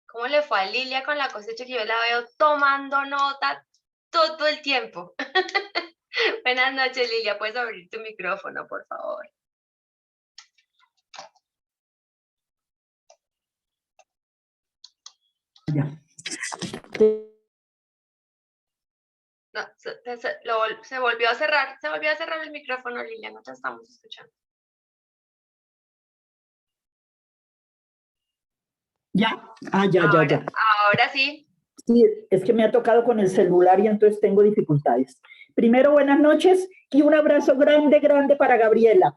¿cómo le fue a Lilia con la cosecha que yo la veo tomando nota todo el tiempo? Buenas noches, Lilia, puedes abrir tu micrófono, por favor. Ya. No, se volvió a cerrar el micrófono, Lilia, no te estamos escuchando. Ya, ya. Ahora sí. Sí, es que me ha tocado con el celular y entonces tengo dificultades. Primero, buenas noches y un abrazo grande, grande para Gabriela.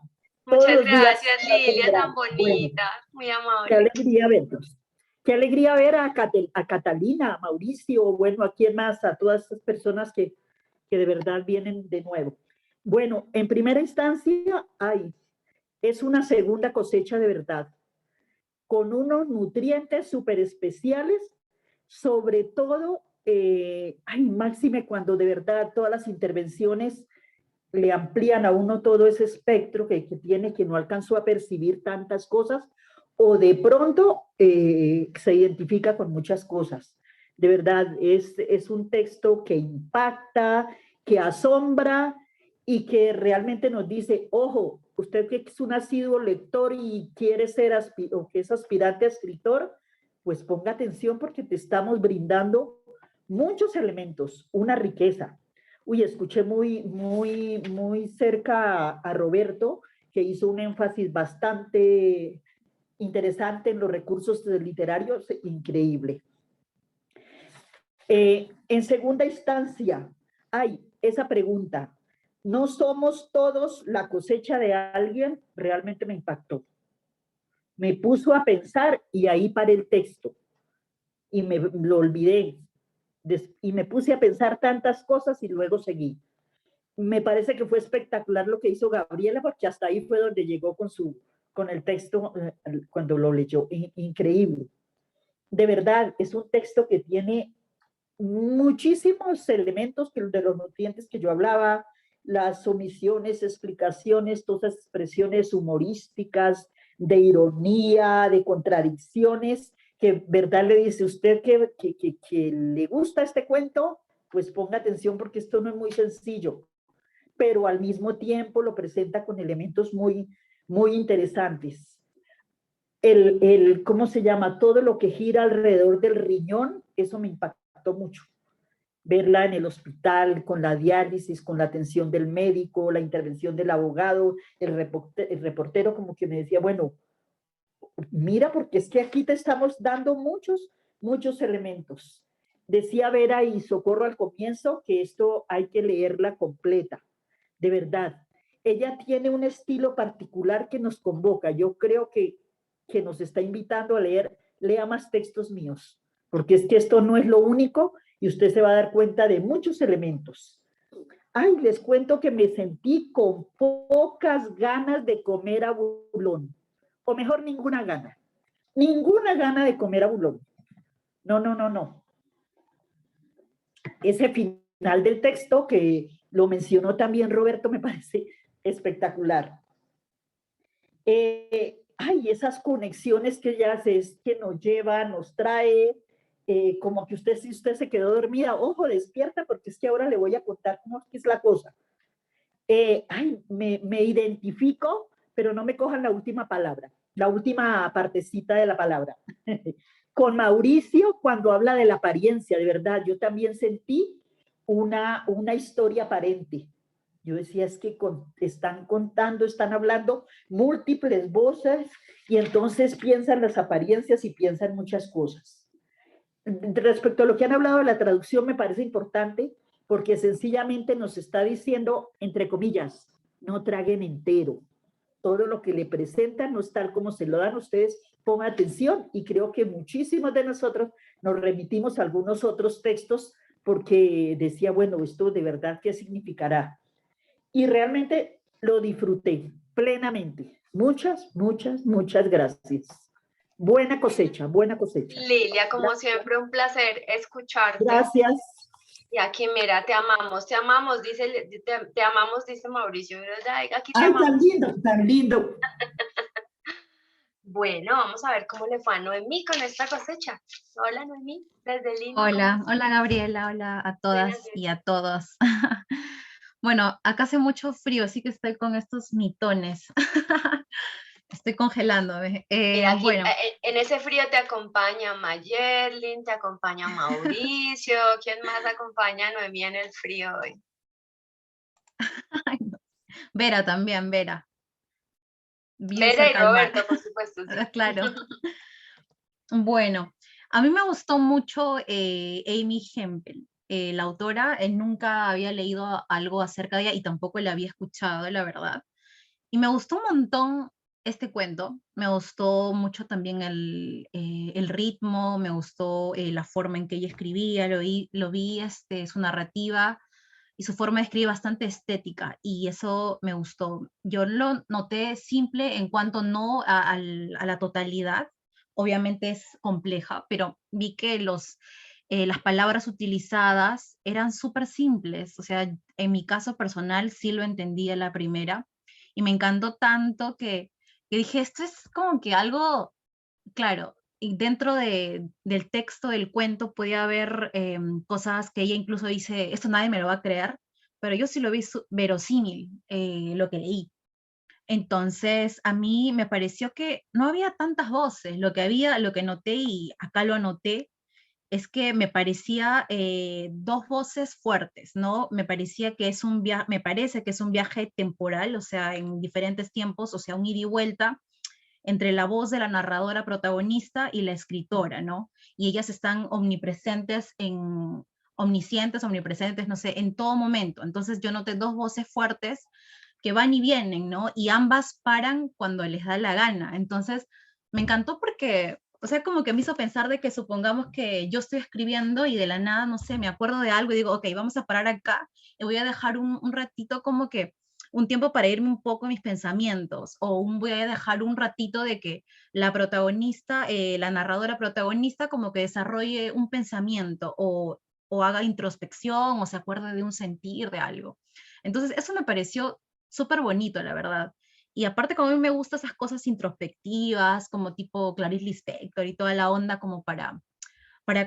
Muchas gracias, Lilia, tan bonita, muy amable. Qué alegría verlos. Qué alegría ver a Catalina, a Mauricio, bueno, a quién más, a todas estas personas que de verdad vienen de nuevo. Bueno, en primera instancia, es una segunda cosecha de verdad, con unos nutrientes súper especiales, sobre todo, máxime cuando de verdad todas las intervenciones le amplían a uno todo ese espectro que tiene, que no alcanzó a percibir tantas cosas, o de pronto se identifica con muchas cosas. De verdad, es un texto que impacta, que asombra y que realmente nos dice, ojo, usted que es un asiduo lector y quiere ser o que es aspirante a escritor, pues ponga atención porque te estamos brindando muchos elementos, una riqueza. Uy, escuché muy cerca a Roberto, que hizo un énfasis bastante interesante en los recursos literarios, increíble. En segunda instancia, esa pregunta, ¿no somos todos la cosecha de alguien? Realmente me impactó. Me puso a pensar y ahí paré el texto y lo olvidé. Y me puse a pensar tantas cosas y luego seguí. Me parece que fue espectacular lo que hizo Gabriela, porque hasta ahí fue donde llegó con el texto cuando lo leyó. Increíble. De verdad, es un texto que tiene muchísimos elementos de los nutrientes que yo hablaba, las omisiones, explicaciones, todas esas expresiones humorísticas, de ironía, de contradicciones, que verdad le dice usted que le gusta este cuento, pues ponga atención porque esto no es muy sencillo, pero al mismo tiempo lo presenta con elementos muy interesantes. ¿Cómo se llama? Todo lo que gira alrededor del riñón, eso me impactó mucho. Verla en el hospital, con la diálisis, con la atención del médico, la intervención del abogado, el reportero como que me decía, bueno, mira, porque es que aquí te estamos dando muchos elementos. Decía Vera y Socorro al comienzo que esto hay que leerla completa, de verdad. Ella tiene un estilo particular que nos convoca. Yo creo que nos está invitando a lea más textos míos, porque es que esto no es lo único y usted se va a dar cuenta de muchos elementos. Les cuento que me sentí con pocas ganas de comer abulón. o mejor, ninguna gana. Ninguna gana de comer abulón. No, no, no, no. Ese final del texto que lo mencionó también Roberto me parece espectacular. Ay, esas conexiones que ella hace, es que nos lleva, nos trae, como que si usted se quedó dormida, ojo, despierta, porque es que ahora le voy a contar cómo es la cosa. Ay, me identifico, pero no me cojan la última palabra, la última partecita de la palabra. Con Mauricio, cuando habla de la apariencia, de verdad, yo también sentí una historia aparente. Yo decía, es que están contando, están hablando múltiples voces y entonces piensan las apariencias y piensan muchas cosas. Respecto a lo que han hablado de la traducción, me parece importante porque sencillamente nos está diciendo, entre comillas, no traguen entero. Todo lo que le presentan no es tal como se lo dan ustedes, pongan atención, y creo que muchísimos de nosotros nos remitimos a algunos otros textos porque decía, bueno, esto de verdad, ¿qué significará? Y realmente lo disfruté plenamente. Muchas, muchas, muchas gracias. Buena cosecha, buena cosecha. Lilia, como Gracias. siempre, un placer escucharte. Gracias. Y aquí, mira, te amamos, dice, te amamos, dice Mauricio. Aquí te Ay, amamos. tan lindo, tan lindo. Bueno, vamos a ver cómo le fue a Noemí con esta cosecha. Hola, Noemí, desde Lima. Hola, hola Gabriela, hola a todas y a todos. Bueno, acá hace mucho frío, así que estoy con estos mitones. Estoy congelándome. Mira, aquí, Bueno, en ese frío te acompaña Mayerlin, te acompaña Mauricio. ¿Quién más acompaña a Noemí en el frío hoy? Vera también, Vera. Bien Vera y cerca al mar. Roberto, por supuesto, sí. Claro. Bueno, a mí me gustó mucho Amy Hempel, la autora. Nunca había leído algo acerca de ella y tampoco la había escuchado, la verdad. Y me gustó un montón este cuento, me gustó mucho también el ritmo, me gustó la forma en que ella escribía, lo vi su narrativa y su forma de escribir bastante estética, y eso me gustó. Yo lo noté simple en cuanto no a la totalidad, obviamente es compleja, pero vi que las palabras utilizadas eran súper simples, o sea, en mi caso personal sí lo entendí a la primera, y me encantó tanto que dije, esto es como que algo, claro, y dentro del texto del cuento podía haber cosas que ella incluso dice, esto nadie me lo va a creer, pero yo sí lo vi verosímil, lo que leí. Entonces, a mí me pareció que no había tantas voces, lo que había, lo que noté, y acá lo anoté, es que me parecía dos voces fuertes, ¿no? Me parecía que es un viaje, me parece que es un viaje temporal, o sea, en diferentes tiempos, o sea, un ida y vuelta entre la voz de la narradora protagonista y la escritora, ¿no? Y ellas están omniscientes, omnipresentes, no sé, en todo momento. Entonces yo noté dos voces fuertes que van y vienen, ¿no? Y ambas paran cuando les da la gana. Entonces me encantó porque, o sea, como que me hizo pensar de que supongamos que yo estoy escribiendo y de la nada, no sé, me acuerdo de algo y digo, ok, vamos a parar acá y voy a dejar un ratito como que un tiempo para irme un poco en mis pensamientos, o voy a dejar un ratito de que la protagonista, la narradora protagonista, como que desarrolle un pensamiento, o haga introspección, o se acuerde de un sentir, de algo. Entonces, eso me pareció súper bonito, la verdad. Y aparte, como a mí me gustan esas cosas introspectivas, como tipo Clarice Lispector y toda la onda, como para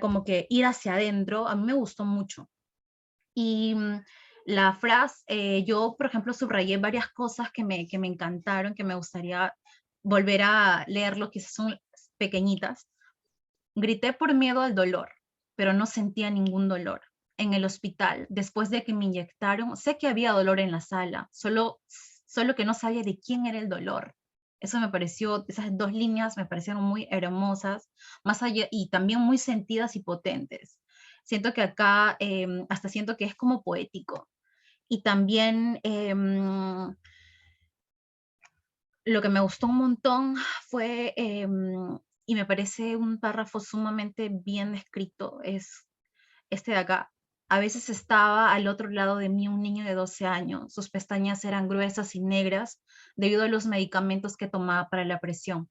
como que ir hacia adentro, a mí me gustó mucho. Y la frase, yo, por ejemplo, subrayé varias cosas que me encantaron, que me gustaría volver a leerlo, quizás son pequeñitas. Grité por miedo al dolor, pero no sentía ningún dolor. En el hospital, después de que me inyectaron, sé que había dolor en la sala, solo que no sabía de quién era el dolor. Eso me pareció, esas dos líneas me parecieron muy hermosas, más allá, y también muy sentidas y potentes. Siento que acá, hasta siento que es como poético. Y también lo que me gustó un montón fue, y me parece un párrafo sumamente bien escrito, es este de acá. A veces estaba al otro lado de mí un niño de 12 años. Sus pestañas eran gruesas y negras debido a los medicamentos que tomaba para la presión.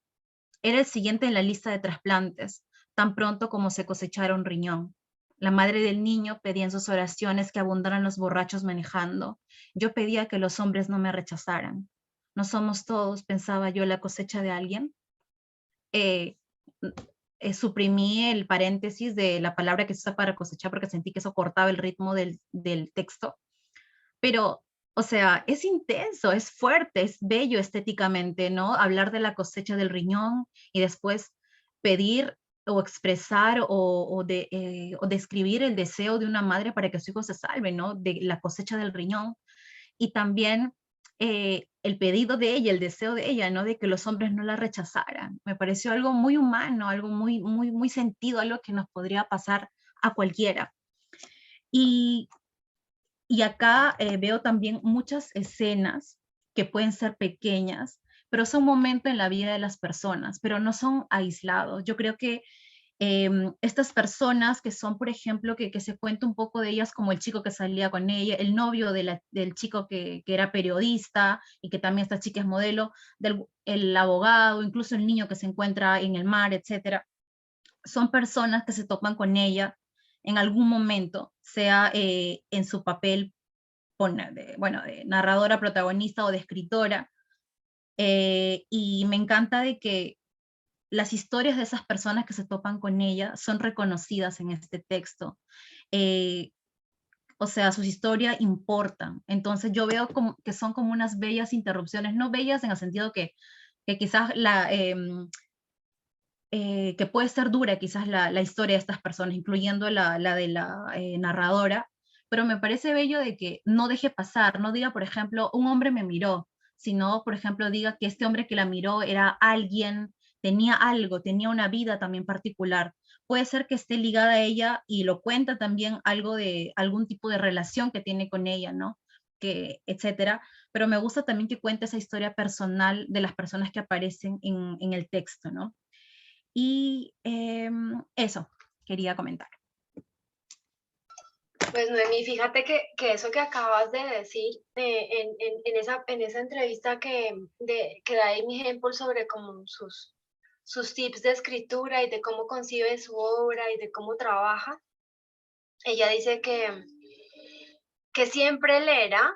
Era el siguiente en la lista de trasplantes, tan pronto como se cosechara un riñón. La madre del niño pedía en sus oraciones que abundaran los borrachos manejando. Yo pedía que los hombres no me rechazaran. ¿No somos todos, pensaba yo, la cosecha de alguien? Suprimí el paréntesis de la palabra que se usa para cosechar porque sentí que eso cortaba el ritmo del texto. Pero, o sea, es intenso, es fuerte, es bello estéticamente, ¿no? Hablar de la cosecha del riñón y después pedir o expresar o describir el deseo de una madre para que su hijo se salve, ¿no? De la cosecha del riñón. Y también el pedido de ella, el deseo de ella, ¿no? De que los hombres no la rechazaran. Me pareció algo muy humano, algo muy, muy, muy sentido, algo que nos podría pasar a cualquiera. Y acá veo también muchas escenas que pueden ser pequeñas, pero son momentos en la vida de las personas, pero no son aislados. Yo creo que estas personas que son, por ejemplo, que se cuenta un poco de ellas, como el chico que salía con ella, el novio del chico que era periodista y que también esta chica es modelo, el abogado, incluso el niño que se encuentra en el mar, etcétera, son personas que se topan con ella en algún momento, sea en su papel, de narradora, protagonista o de escritora, y me encanta de que las historias de esas personas que se topan con ella son reconocidas en este texto. O sea, sus historias importan. Entonces yo veo como que son como unas bellas interrupciones, no bellas en el sentido que quizás que puede ser dura quizás la historia de estas personas, incluyendo la de la narradora, pero me parece bello de que no deje pasar, no diga, por ejemplo, un hombre me miró, sino, por ejemplo, diga que este hombre que la miró era alguien, tenía algo, tenía una vida también particular. Puede ser que esté ligada a ella y lo cuenta también algo de algún tipo de relación que tiene con ella, ¿no? Que, etcétera. Pero me gusta también que cuente esa historia personal de las personas que aparecen en el texto, ¿no? Y eso quería comentar. Pues Noemí, fíjate que eso que acabas de decir en esa entrevista que da Amy Hempel sobre como sus tips de escritura y de cómo concibe su obra y de cómo trabaja, ella dice que siempre leerá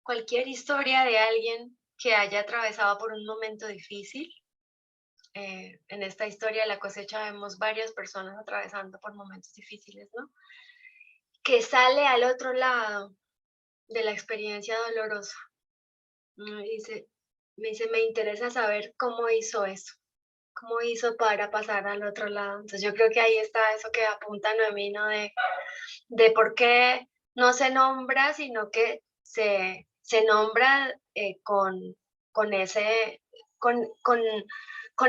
cualquier historia de alguien que haya atravesado por un momento difícil. En esta historia de la cosecha vemos varias personas atravesando por momentos difíciles, ¿no? Que sale al otro lado de la experiencia dolorosa. Me dice, me interesa saber cómo hizo eso, cómo hizo para pasar al otro lado. Entonces yo creo que ahí está eso que apunta Noemí, ¿no? De por qué no se nombra, sino que se nombra con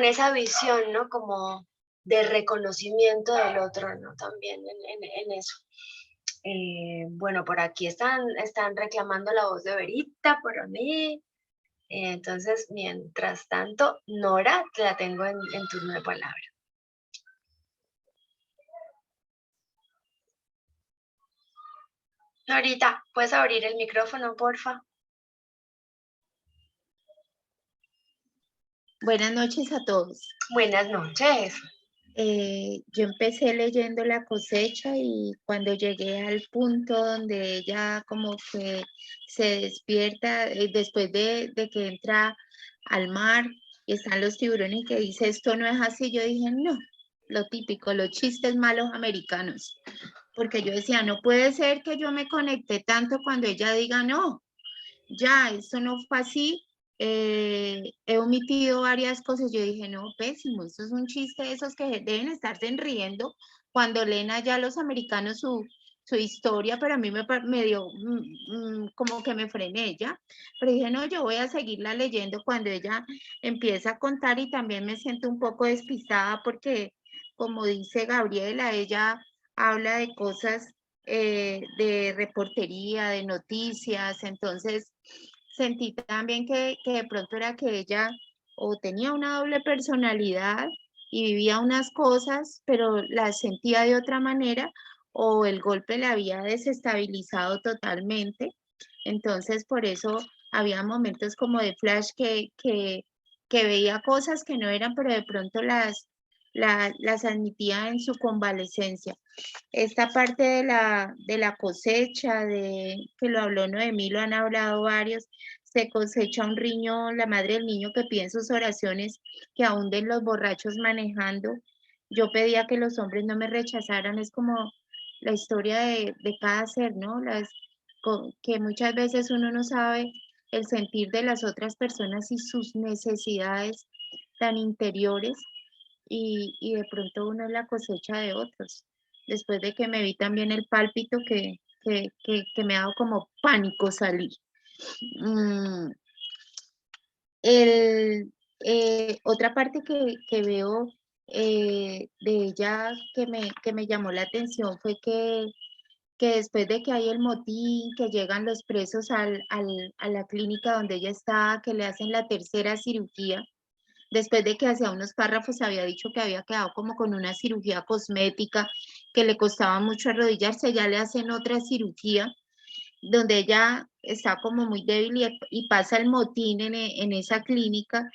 esa visión, ¿no? Como de reconocimiento del otro, ¿no? También en eso. Bueno, por aquí están reclamando la voz de Verita por mí. Entonces, mientras tanto, Nora, la tengo en turno de palabra. Norita, ¿puedes abrir el micrófono, porfa? Buenas noches a todos. Buenas noches. Yo empecé leyendo La cosecha y cuando llegué al punto donde ella como que se despierta después de que entra al mar y están los tiburones y que dice esto no es así, yo dije no, lo típico, los chistes malos americanos, porque yo decía no puede ser que yo me conecté tanto cuando ella diga no, ya, esto no fue así. He omitido varias cosas, yo dije, no, pésimo, eso es un chiste, esos que deben estarse riendo cuando leen allá los americanos su historia, pero a mí me dio como que me frené ya, pero dije, no, yo voy a seguirla leyendo cuando ella empieza a contar y también me siento un poco despistada porque, como dice Gabriela, ella habla de cosas de reportería, de noticias, entonces sentí también que de pronto era que ella o tenía una doble personalidad y vivía unas cosas, pero las sentía de otra manera, o el golpe la había desestabilizado totalmente. Entonces, por eso había momentos como de flash que veía cosas que no eran, pero de pronto las admitía en su convalecencia. Esta parte de la cosecha, que lo habló Noemí, lo han hablado varios, se cosecha un riñón, la madre del niño que pide en sus oraciones que ahunden los borrachos manejando. Yo pedía que los hombres no me rechazaran, es como la historia de cada ser, ¿no? Que muchas veces uno no sabe el sentir de las otras personas y sus necesidades tan interiores, y de pronto uno es la cosecha de otros. Después de que me vi también el pálpito que me ha dado como pánico salir. Otra parte que veo de ella que me llamó la atención fue que después de que hay el motín, que llegan los presos a la clínica donde ella está, que le hacen la tercera cirugía, después de que hacia unos párrafos había dicho que había quedado como con una cirugía cosmética, que le costaba mucho arrodillarse, ya le hacen otra cirugía, donde ella está como muy débil y pasa el motín en esa clínica,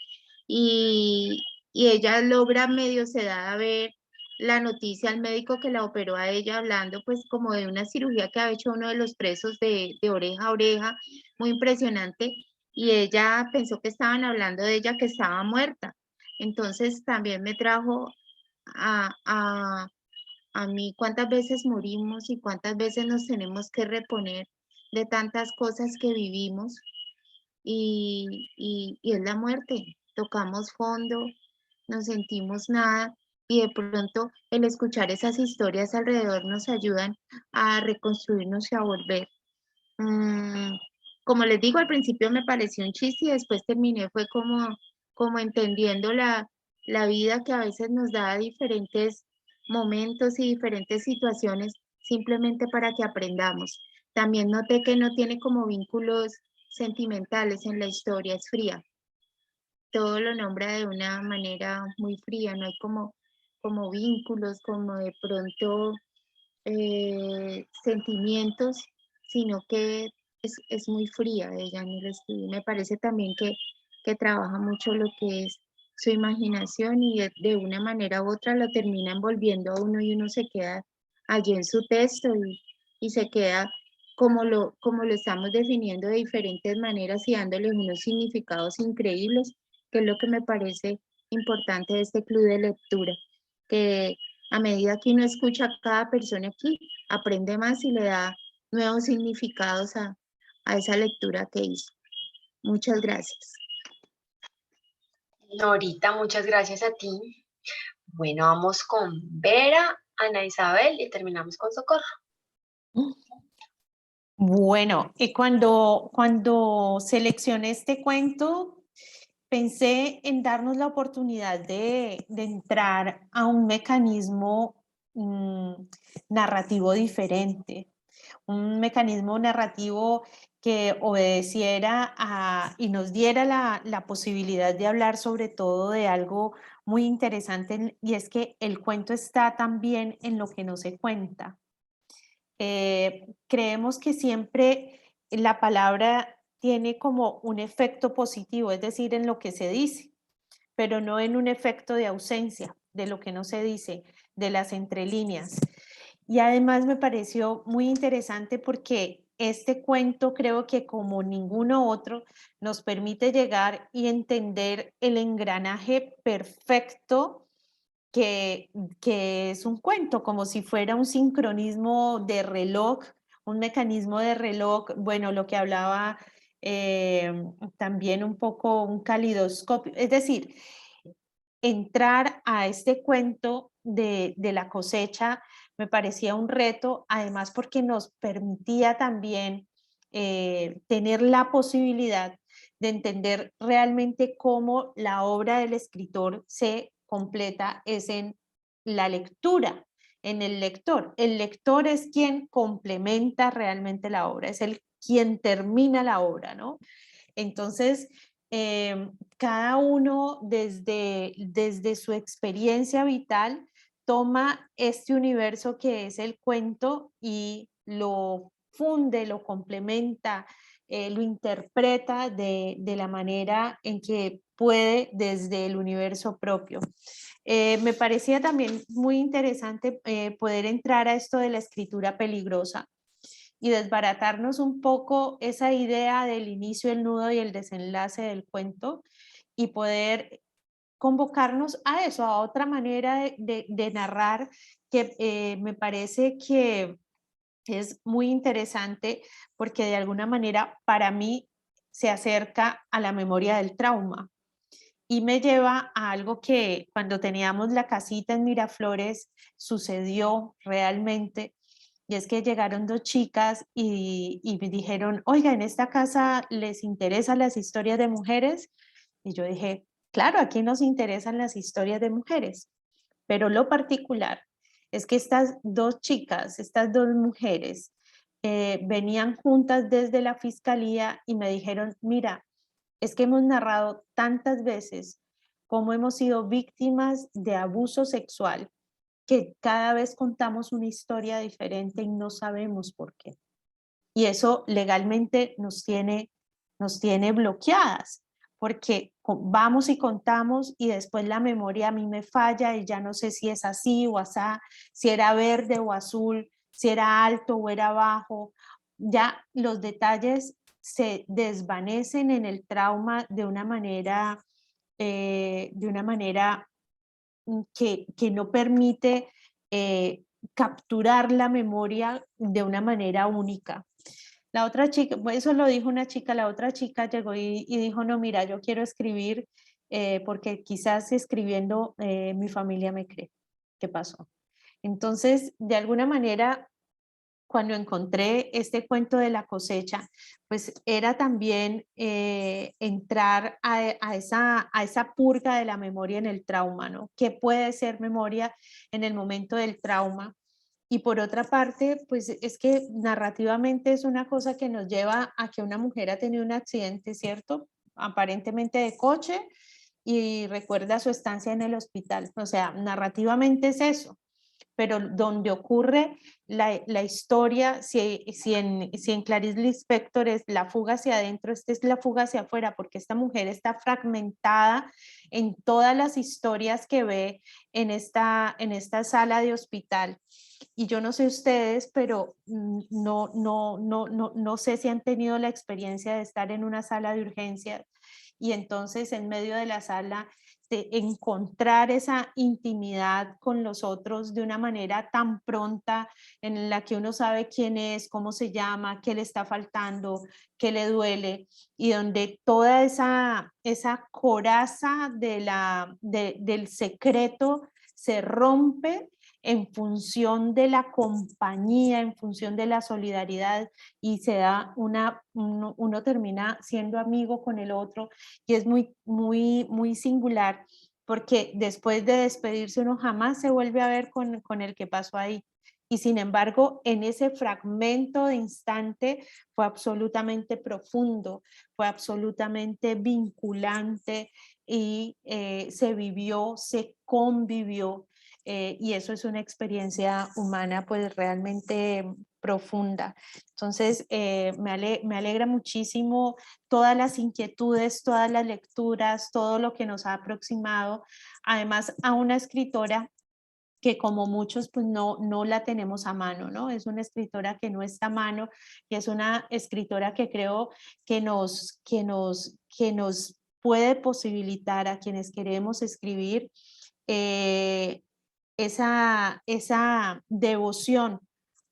y ella logra medio se da a ver la noticia al médico que la operó a ella, hablando pues como de una cirugía que había hecho uno de los presos de oreja a oreja, muy impresionante, y ella pensó que estaban hablando de ella, que estaba muerta. Entonces también me trajo a mí cuántas veces morimos y cuántas veces nos tenemos que reponer de tantas cosas que vivimos, y es la muerte. Tocamos fondo, no sentimos nada, y de pronto el escuchar esas historias alrededor nos ayudan a reconstruirnos y a volver. Como les digo, al principio me pareció un chiste y después terminé, fue como entendiendo la vida, que a veces nos da diferentes momentos y diferentes situaciones simplemente para que aprendamos. También noté que no tiene como vínculos sentimentales en la historia, es fría. Todo lo nombra de una manera muy fría, no hay como vínculos, como de pronto sentimientos, sino que es muy fría ella en el estudio. Me parece también que trabaja mucho lo que es su imaginación, y de una manera u otra lo termina envolviendo a uno, y uno se queda allí en su texto, y se queda como lo estamos definiendo de diferentes maneras y dándoles unos significados increíbles, que es lo que me parece importante de este club de lectura, que a medida que uno escucha a cada persona aquí, aprende más y le da nuevos significados a esa lectura que hizo. Muchas gracias. Norita, muchas gracias a ti. Bueno, vamos con Vera, Ana Isabel y terminamos con Socorro. Bueno, cuando seleccioné este cuento, pensé en darnos la oportunidad de entrar a un mecanismo narrativo diferente, un mecanismo narrativo que obedeciera y nos diera la posibilidad de hablar sobre todo de algo muy interesante, y es que el cuento está también en lo que no se cuenta. Creemos que siempre la palabra tiene como un efecto positivo, es decir, en lo que se dice, pero no en un efecto de ausencia de lo que no se dice, de las entrelíneas. Y además me pareció muy interesante porque este cuento, creo que como ninguno otro, nos permite llegar y entender el engranaje perfecto que es un cuento, como si fuera un sincronismo de reloj, un mecanismo de reloj, bueno, lo que hablaba también un poco un calidoscopio, es decir, entrar a este cuento de la cosecha me parecía un reto, además porque nos permitía también tener la posibilidad de entender realmente cómo la obra del escritor se completa es en la lectura, en el lector. El lector es quien complementa realmente la obra, es quien termina la obra, ¿no? Entonces, cada uno desde su experiencia vital toma este universo que es el cuento y lo funde, lo complementa, lo interpreta de la manera en que puede desde el universo propio. Me parecía también muy interesante poder entrar a esto de la escritura peligrosa y desbaratarnos un poco esa idea del inicio, el nudo y el desenlace del cuento y poder convocarnos a eso, a otra manera de narrar que me parece que es muy interesante porque de alguna manera para mí se acerca a la memoria del trauma y me lleva a algo que cuando teníamos la casita en Miraflores sucedió realmente, y es que llegaron dos chicas y me dijeron, oiga, ¿en esta casa les interesan las historias de mujeres? Y yo dije, claro, aquí nos interesan las historias de mujeres, pero lo particular es que estas dos chicas, estas dos mujeres, venían juntas desde la fiscalía y me dijeron, mira, es que hemos narrado tantas veces cómo hemos sido víctimas de abuso sexual que cada vez contamos una historia diferente y no sabemos por qué. Y eso legalmente nos tiene bloqueadas, porque vamos y contamos y después la memoria a mí me falla y ya no sé si es así o asá, si era verde o azul, si era alto o era bajo. Ya los detalles se desvanecen en el trauma de una manera que no permite capturar la memoria de una manera única. La otra chica, pues eso lo dijo una chica, la otra chica llegó y dijo, no, mira, yo quiero escribir porque quizás escribiendo mi familia me cree. ¿Qué pasó? Entonces, de alguna manera, cuando encontré este cuento de la cosecha, pues era también entrar a esa purga de la memoria en el trauma, ¿no? ¿Qué puede ser memoria en el momento del trauma? Y por otra parte, pues es que narrativamente es una cosa que nos lleva a que una mujer ha tenido un accidente, ¿cierto? Aparentemente de coche y recuerda su estancia en el hospital. O sea, narrativamente es eso, pero donde ocurre la historia, si en Clarice Lispector es la fuga hacia adentro, esta es la fuga hacia afuera, porque esta mujer está fragmentada en todas las historias que ve en esta sala de hospital. Y yo no sé ustedes, pero no sé si han tenido la experiencia de estar en una sala de urgencia y entonces en medio de la sala de encontrar esa intimidad con los otros de una manera tan pronta en la que uno sabe quién es, cómo se llama, qué le está faltando, qué le duele, y donde toda esa coraza del secreto se rompe en función de la compañía, en función de la solidaridad, y se da uno termina siendo amigo con el otro, y es muy singular, porque después de despedirse uno jamás se vuelve a ver con el que pasó ahí. Y sin embargo, en ese fragmento de instante fue absolutamente profundo, fue absolutamente vinculante y se vivió, se convivió. Y eso es una experiencia humana pues realmente profunda. Entonces, me alegra muchísimo todas las inquietudes, todas las lecturas, todo lo que nos ha aproximado, además a una escritora que como muchos pues no la tenemos a mano, ¿no? Es una escritora que no está a mano y es una escritora que creo que nos puede posibilitar a quienes queremos escribir esa devoción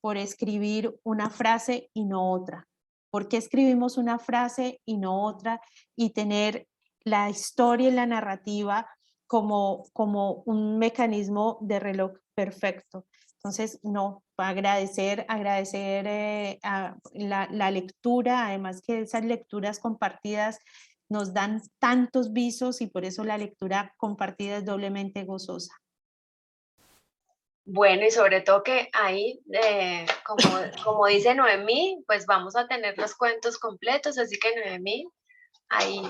por escribir una frase y no otra. ¿Por qué escribimos una frase y no otra? Y tener la historia y la narrativa como un mecanismo de reloj perfecto. Entonces, no, agradecer la lectura, además que esas lecturas compartidas nos dan tantos visos y por eso la lectura compartida es doblemente gozosa. Bueno, y sobre todo que ahí, como dice Noemí, pues vamos a tener los cuentos completos, así que Noemí,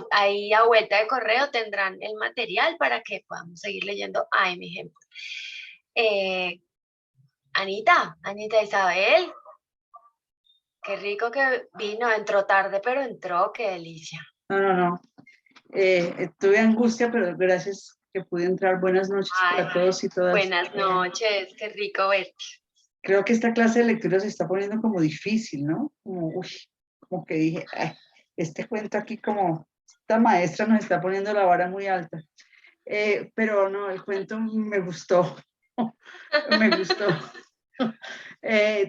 ahí a vuelta de correo tendrán el material para que podamos seguir leyendo AM Ejemplo. Anita Isabel, qué rico que vino, entró tarde, pero entró, qué delicia. No. Tuve angustia, pero gracias que pude entrar. Buenas noches para todos y todas. Buenas noches, qué rico verte. Creo que esta clase de lectura se está poniendo como difícil, ¿no? Como que dije, ay, este cuento aquí como, esta maestra nos está poniendo la vara muy alta. Pero no, el cuento me gustó, me gustó.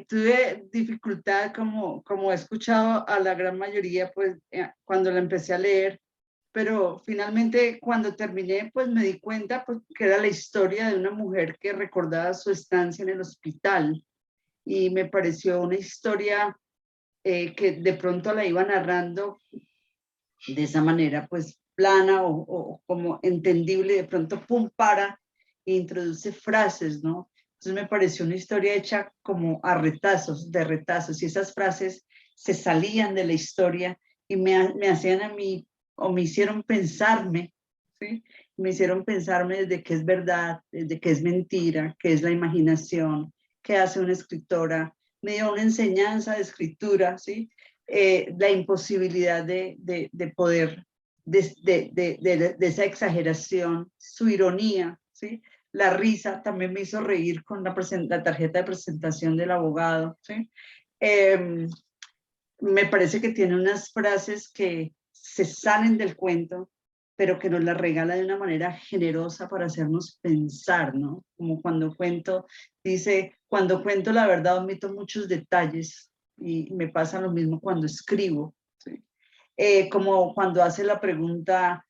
Tuve dificultad, como he escuchado a la gran mayoría, pues cuando la empecé a leer, pero finalmente cuando terminé, pues me di cuenta pues, que era la historia de una mujer que recordaba su estancia en el hospital y me pareció una historia que de pronto la iba narrando de esa manera, pues plana o como entendible, de pronto pum, para e introduce frases, ¿no? Entonces me pareció una historia hecha como a retazos, de retazos, y esas frases se salían de la historia y me hacían a mí, o me hicieron pensarme, ¿sí? Me hicieron pensarme desde qué es verdad, desde qué es mentira, qué es la imaginación, qué hace una escritora. Me dio una enseñanza de escritura, ¿sí? La imposibilidad de poder, de esa exageración, su ironía, ¿sí? La risa también me hizo reír con la tarjeta de presentación del abogado, ¿sí? Me parece que tiene unas frases que se salen del cuento, pero que nos las regala de una manera generosa para hacernos pensar, ¿no? Como cuando cuento, dice, cuando cuento la verdad omito muchos detalles y me pasa lo mismo cuando escribo, ¿sí? Como cuando hace la pregunta,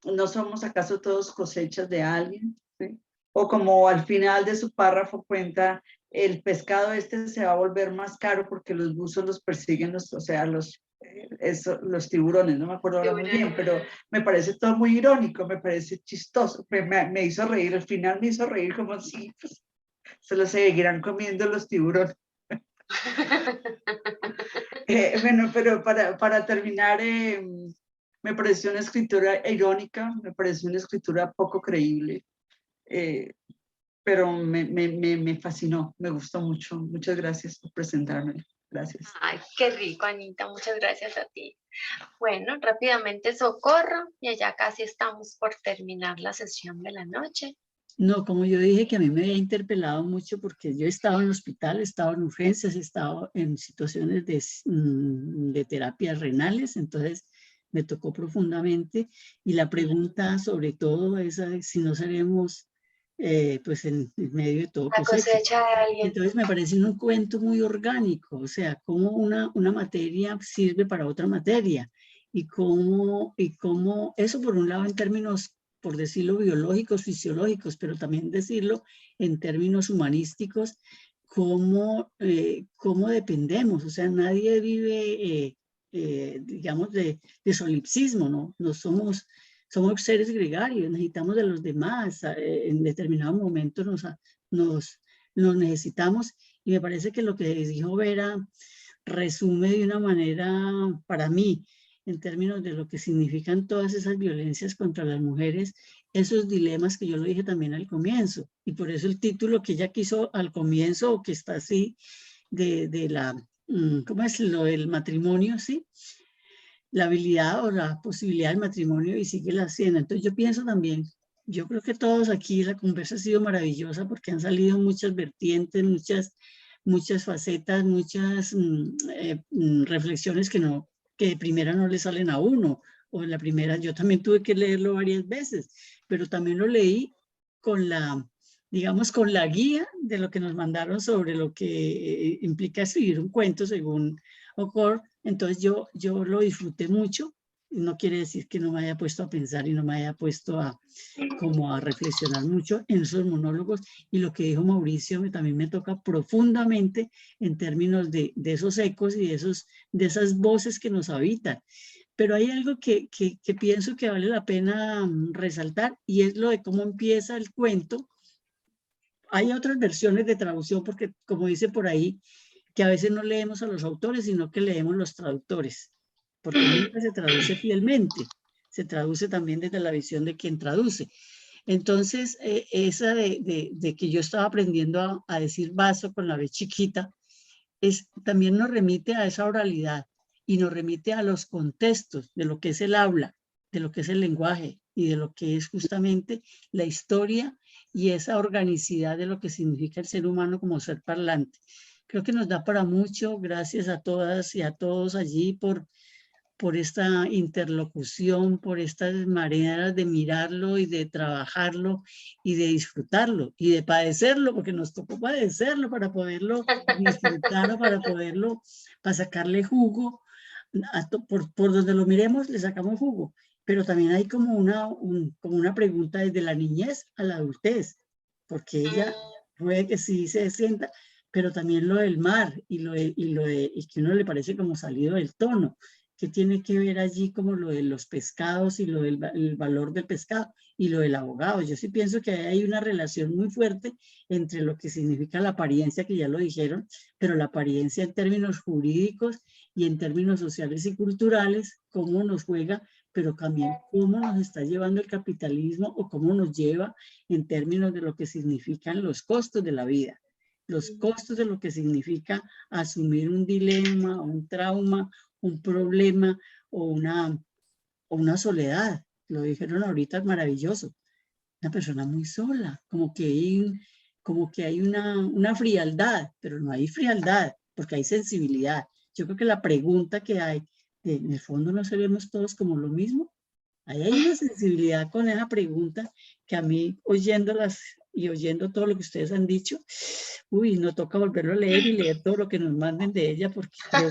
¿no somos acaso todos cosechas de alguien? ¿Sí? O como al final de su párrafo cuenta, el pescado este se va a volver más caro porque los buzos los persiguen, o sea, los tiburones, no me acuerdo ahora muy bien, pero me parece todo muy irónico, me parece chistoso, me hizo reír, al final me hizo reír como si pues, se los seguirán comiendo los tiburones. Bueno, pero para terminar, me pareció una escritura irónica, me pareció una escritura poco creíble, pero me fascinó, me gustó mucho. Muchas gracias por presentarme. Gracias. Ay, qué rico, Anita, muchas gracias a ti. Bueno, rápidamente Socorro, y ya casi estamos por terminar la sesión de la noche. No, como yo dije que a mí me había interpelado mucho porque yo he estado en el hospital, he estado en urgencias, he estado en situaciones de terapias renales, entonces me tocó profundamente y la pregunta sobre todo es si no seremos pues en medio de todo La cosecha de alguien. Entonces me parece un cuento muy orgánico, o sea, cómo una materia sirve para otra materia y cómo eso por un lado en términos, por decirlo, biológicos, fisiológicos, pero también decirlo en términos humanísticos, cómo dependemos, o sea, nadie vive, digamos, de solipsismo, ¿no? No somos seres gregarios, necesitamos de los demás, en determinado momento nos necesitamos, y me parece que lo que dijo Vera resume de una manera, para mí, en términos de lo que significan todas esas violencias contra las mujeres, esos dilemas que yo lo dije también al comienzo, y por eso el título que ella quiso al comienzo, o que está así, de la, ¿cómo es lo del matrimonio, sí? La habilidad o la posibilidad del matrimonio y sigue la hacienda. Entonces yo pienso también, yo creo que todos aquí, la conversa ha sido maravillosa porque han salido muchas vertientes, muchas facetas, muchas reflexiones que de primera no le salen a uno, o en la primera yo también tuve que leerlo varias veces, pero también lo leí con la, digamos, con la guía de lo que nos mandaron sobre lo que implica escribir un cuento según O'Connor. Entonces yo lo disfruté mucho. No quiere decir que no me haya puesto a pensar y no me haya puesto a reflexionar mucho en esos monólogos, y lo que dijo Mauricio también me toca profundamente en términos de esos ecos y de esas voces que nos habitan. Pero hay algo que pienso que vale la pena resaltar, y es lo de cómo empieza el cuento. Hay otras versiones de traducción porque, como dice por ahí, que a veces no leemos a los autores, sino que leemos los traductores, porque nunca se traduce fielmente, se traduce también desde la visión de quien traduce. Entonces, esa de que yo estaba aprendiendo a decir vaso con la B chiquita, también nos remite a esa oralidad y nos remite a los contextos de lo que es el habla, de lo que es el lenguaje y de lo que es justamente la historia y esa organicidad de lo que significa el ser humano como ser parlante. Creo que nos da para mucho. Gracias a todas y a todos allí por esta interlocución, por estas maneras de mirarlo y de trabajarlo y de disfrutarlo y de padecerlo, porque nos tocó padecerlo para poderlo disfrutar o para sacarle jugo. Por donde lo miremos le sacamos jugo, pero también hay como una pregunta desde la niñez a la adultez, porque ella puede que sí se sienta, pero también lo del mar y que uno le parece como salido del tono, que tiene que ver allí como lo de los pescados y lo del el valor del pescado y lo del abogado. Yo sí pienso que hay una relación muy fuerte entre lo que significa la apariencia, que ya lo dijeron, pero la apariencia en términos jurídicos y en términos sociales y culturales, cómo nos juega, pero también cómo nos está llevando el capitalismo o cómo nos lleva en términos de lo que significan los costos de la vida, los costos de lo que significa asumir un dilema, un trauma, un problema o una soledad. Lo dijeron ahorita, es maravilloso. Una persona muy sola, como que hay una frialdad, pero no hay frialdad, porque hay sensibilidad. Yo creo que la pregunta que hay, en el fondo no sabemos todos como lo mismo. Ahí hay una sensibilidad con esa pregunta que a mí, oyéndolas y oyendo todo lo que ustedes han dicho, uy, nos toca volverlo a leer y leer todo lo que nos manden de ella, porque creo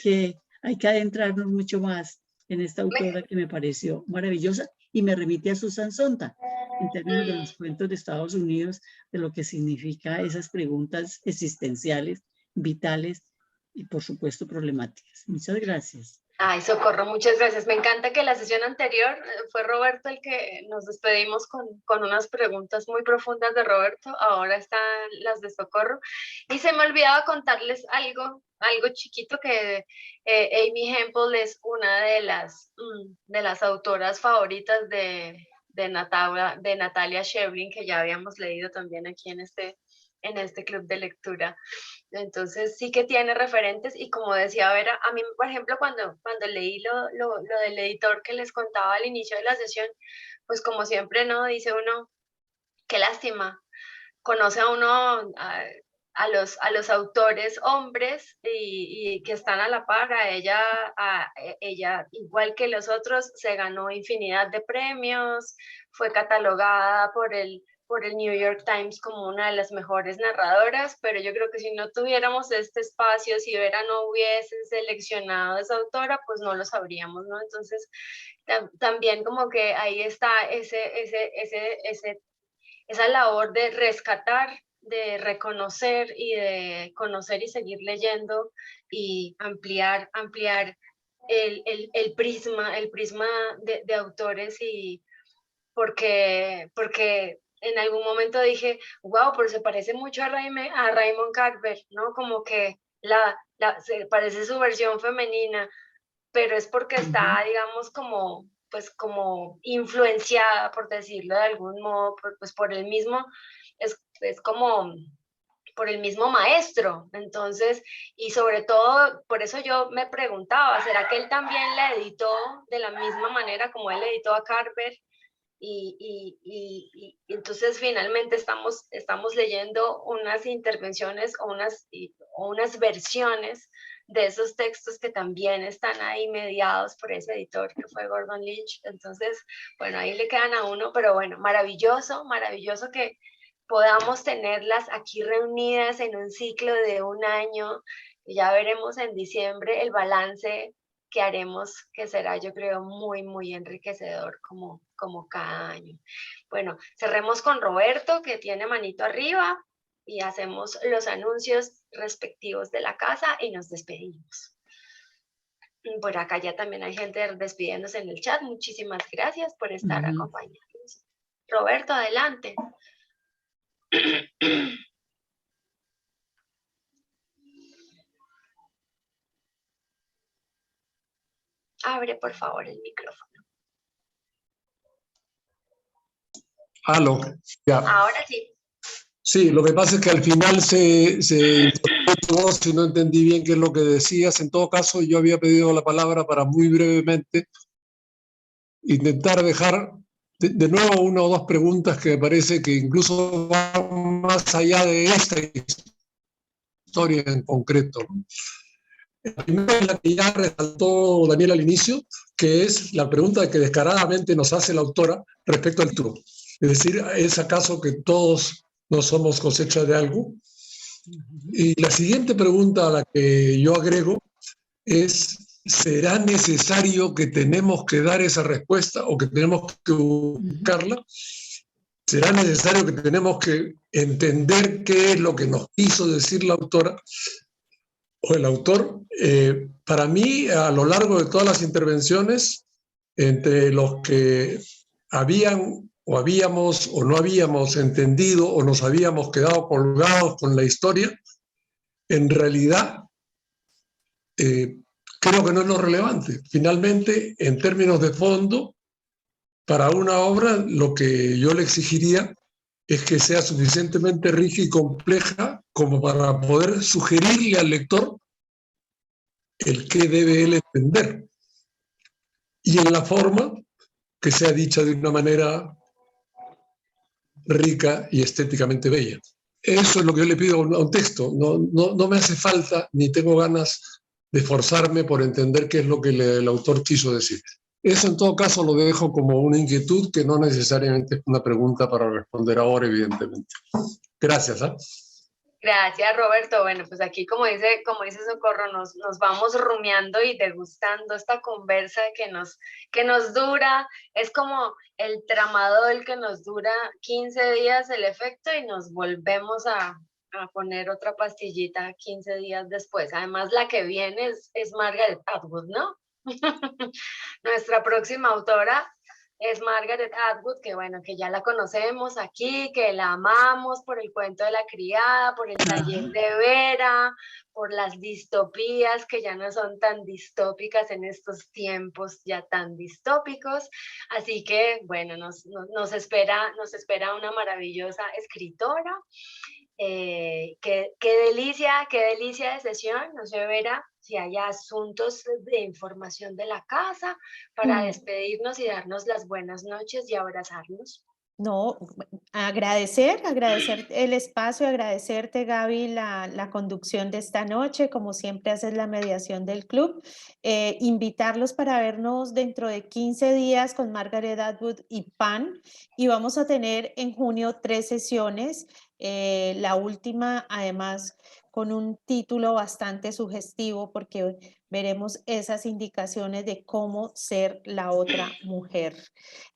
que hay que adentrarnos mucho más en esta autora que me pareció maravillosa y me remite a Susan Sontag en términos de los cuentos de Estados Unidos, de lo que significa esas preguntas existenciales, vitales y por supuesto problemáticas. Muchas gracias. Ay, Socorro, muchas gracias. Me encanta que la sesión anterior fue Roberto el que nos despedimos con unas preguntas muy profundas de Roberto. Ahora están las de Socorro. Y se me olvidaba contarles algo chiquito que Amy Hempel es una de las autoras favoritas de Natalia Shevlin, que ya habíamos leído también aquí en este club de lectura. Entonces sí que tiene referentes y como decía Vera, a mí, por ejemplo, cuando leí lo del editor que les contaba al inicio de la sesión, pues como siempre, ¿no? Dice uno, qué lástima, conoce a uno a los autores hombres y que están a la par, ella, igual que los otros, se ganó infinidad de premios, fue catalogada por el New York Times como una de las mejores narradoras, pero yo creo que si no tuviéramos este espacio, si Vera no hubiese seleccionado a esa autora, pues no lo sabríamos, ¿no? Entonces, también como que ahí está esa labor de rescatar, de reconocer y de conocer y seguir leyendo y ampliar el prisma de autores y porque en algún momento dije, wow, pero se parece mucho a Raymond Carver, ¿no? Como que se parece su versión femenina, pero es porque está, digamos, como influenciada, por decirlo de algún modo, por el mismo, es como por el mismo maestro. Entonces, y sobre todo, por eso yo me preguntaba, ¿será que él también la editó de la misma manera como él editó a Carver? Y entonces finalmente estamos leyendo unas intervenciones o unas versiones de esos textos que también están ahí mediados por ese editor que fue Gordon Lynch. Entonces, bueno, ahí le quedan a uno, pero bueno, maravilloso que podamos tenerlas aquí reunidas en un ciclo de un año. Ya veremos en diciembre el balance que haremos, que será, yo creo, muy, muy enriquecedor como cada año. Bueno, cerremos con Roberto, que tiene manito arriba, y hacemos los anuncios respectivos de la casa y nos despedimos. Por acá ya también hay gente despidiéndose en el chat. Muchísimas gracias por estar acompañándonos. Roberto, adelante. Abre, por favor, el micrófono. Aló, ya. Ahora sí. Sí, lo que pasa es que al final se voz y no entendí bien qué es lo que decías. En todo caso, yo había pedido la palabra para muy brevemente intentar dejar de nuevo una o dos preguntas que me parece que incluso van más allá de esta historia en concreto. La primera es la que ya resaltó Daniel al inicio, que es la pregunta que descaradamente nos hace la autora respecto al truco. Es decir, ¿es acaso que todos no somos cosecha de algo? Y la siguiente pregunta a la que yo agrego es, ¿será necesario que tenemos que dar esa respuesta o que tenemos que buscarla? ¿Será necesario que tenemos que entender qué es lo que nos quiso decir la autora o el autor? Para mí, a lo largo de todas las intervenciones, entre los que habían o habíamos o no habíamos entendido o nos habíamos quedado colgados con la historia, en realidad creo que no es lo relevante. Finalmente, en términos de fondo, para una obra lo que yo le exigiría es que sea suficientemente rica y compleja como para poder sugerirle al lector el qué debe él entender. Y en la forma que sea dicha de una manera rica y estéticamente bella. Eso es lo que yo le pido a un texto. No me hace falta ni tengo ganas de esforzarme por entender qué es lo que el autor quiso decir. Eso en todo caso lo dejo como una inquietud que no necesariamente es una pregunta para responder ahora, evidentemente. Gracias. Gracias, Roberto. Bueno, pues aquí, como dice Socorro, nos vamos rumiando y degustando esta conversa que nos dura. Es como el tramadol que nos dura 15 días el efecto y nos volvemos a poner otra pastillita 15 días después. Además, la que viene es Margaret Atwood, ¿no? Nuestra próxima autora es Margaret Atwood, que bueno, que ya la conocemos aquí, que la amamos por el cuento de la criada, por el taller de Vera, por las distopías que ya no son tan distópicas en estos tiempos ya tan distópicos. Así que bueno, nos espera una maravillosa escritora. Qué delicia de sesión. No sé, Vera, si hay asuntos de información de la casa para despedirnos y darnos las buenas noches y abrazarnos. No, agradecer el espacio, agradecerte, Gaby, la conducción de esta noche, como siempre haces la mediación del club, invitarlos para vernos dentro de 15 días con Margaret Atwood y PAN, y vamos a tener en junio 3 sesiones, la última además con un título bastante sugestivo porque veremos esas indicaciones de cómo ser la otra mujer.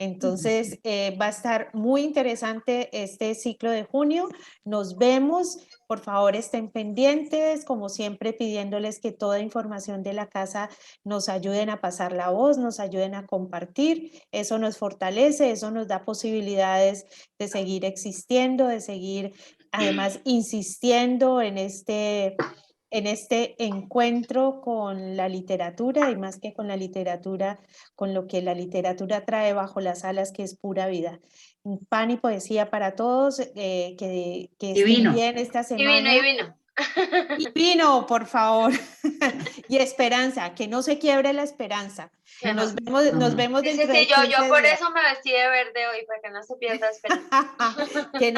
Entonces, va a estar muy interesante este ciclo de junio. Nos vemos. Por favor, estén pendientes, como siempre, pidiéndoles que toda información de la casa nos ayuden a pasar la voz, nos ayuden a compartir. Eso nos fortalece, eso nos da posibilidades de seguir existiendo, de seguir además insistiendo en este encuentro con la literatura y más que con la literatura, con lo que la literatura trae bajo las alas, que es pura vida. Pan y poesía para todos, que estén bien esta semana. Y vino. Y vino, por favor. Y esperanza, que no se quiebre la esperanza. Nos vemos dentro de 15 yo por días. eso me vestí de verde hoy, para que no se pierda la esperanza. Que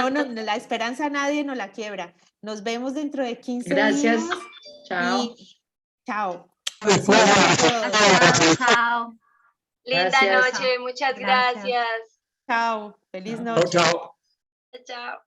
la esperanza nadie nos la quiebra. Nos vemos dentro de 15 Gracias. días. Chao. Y chao. Chao. Linda noche, muchas gracias. Chao. Feliz noche. Chao. Chao.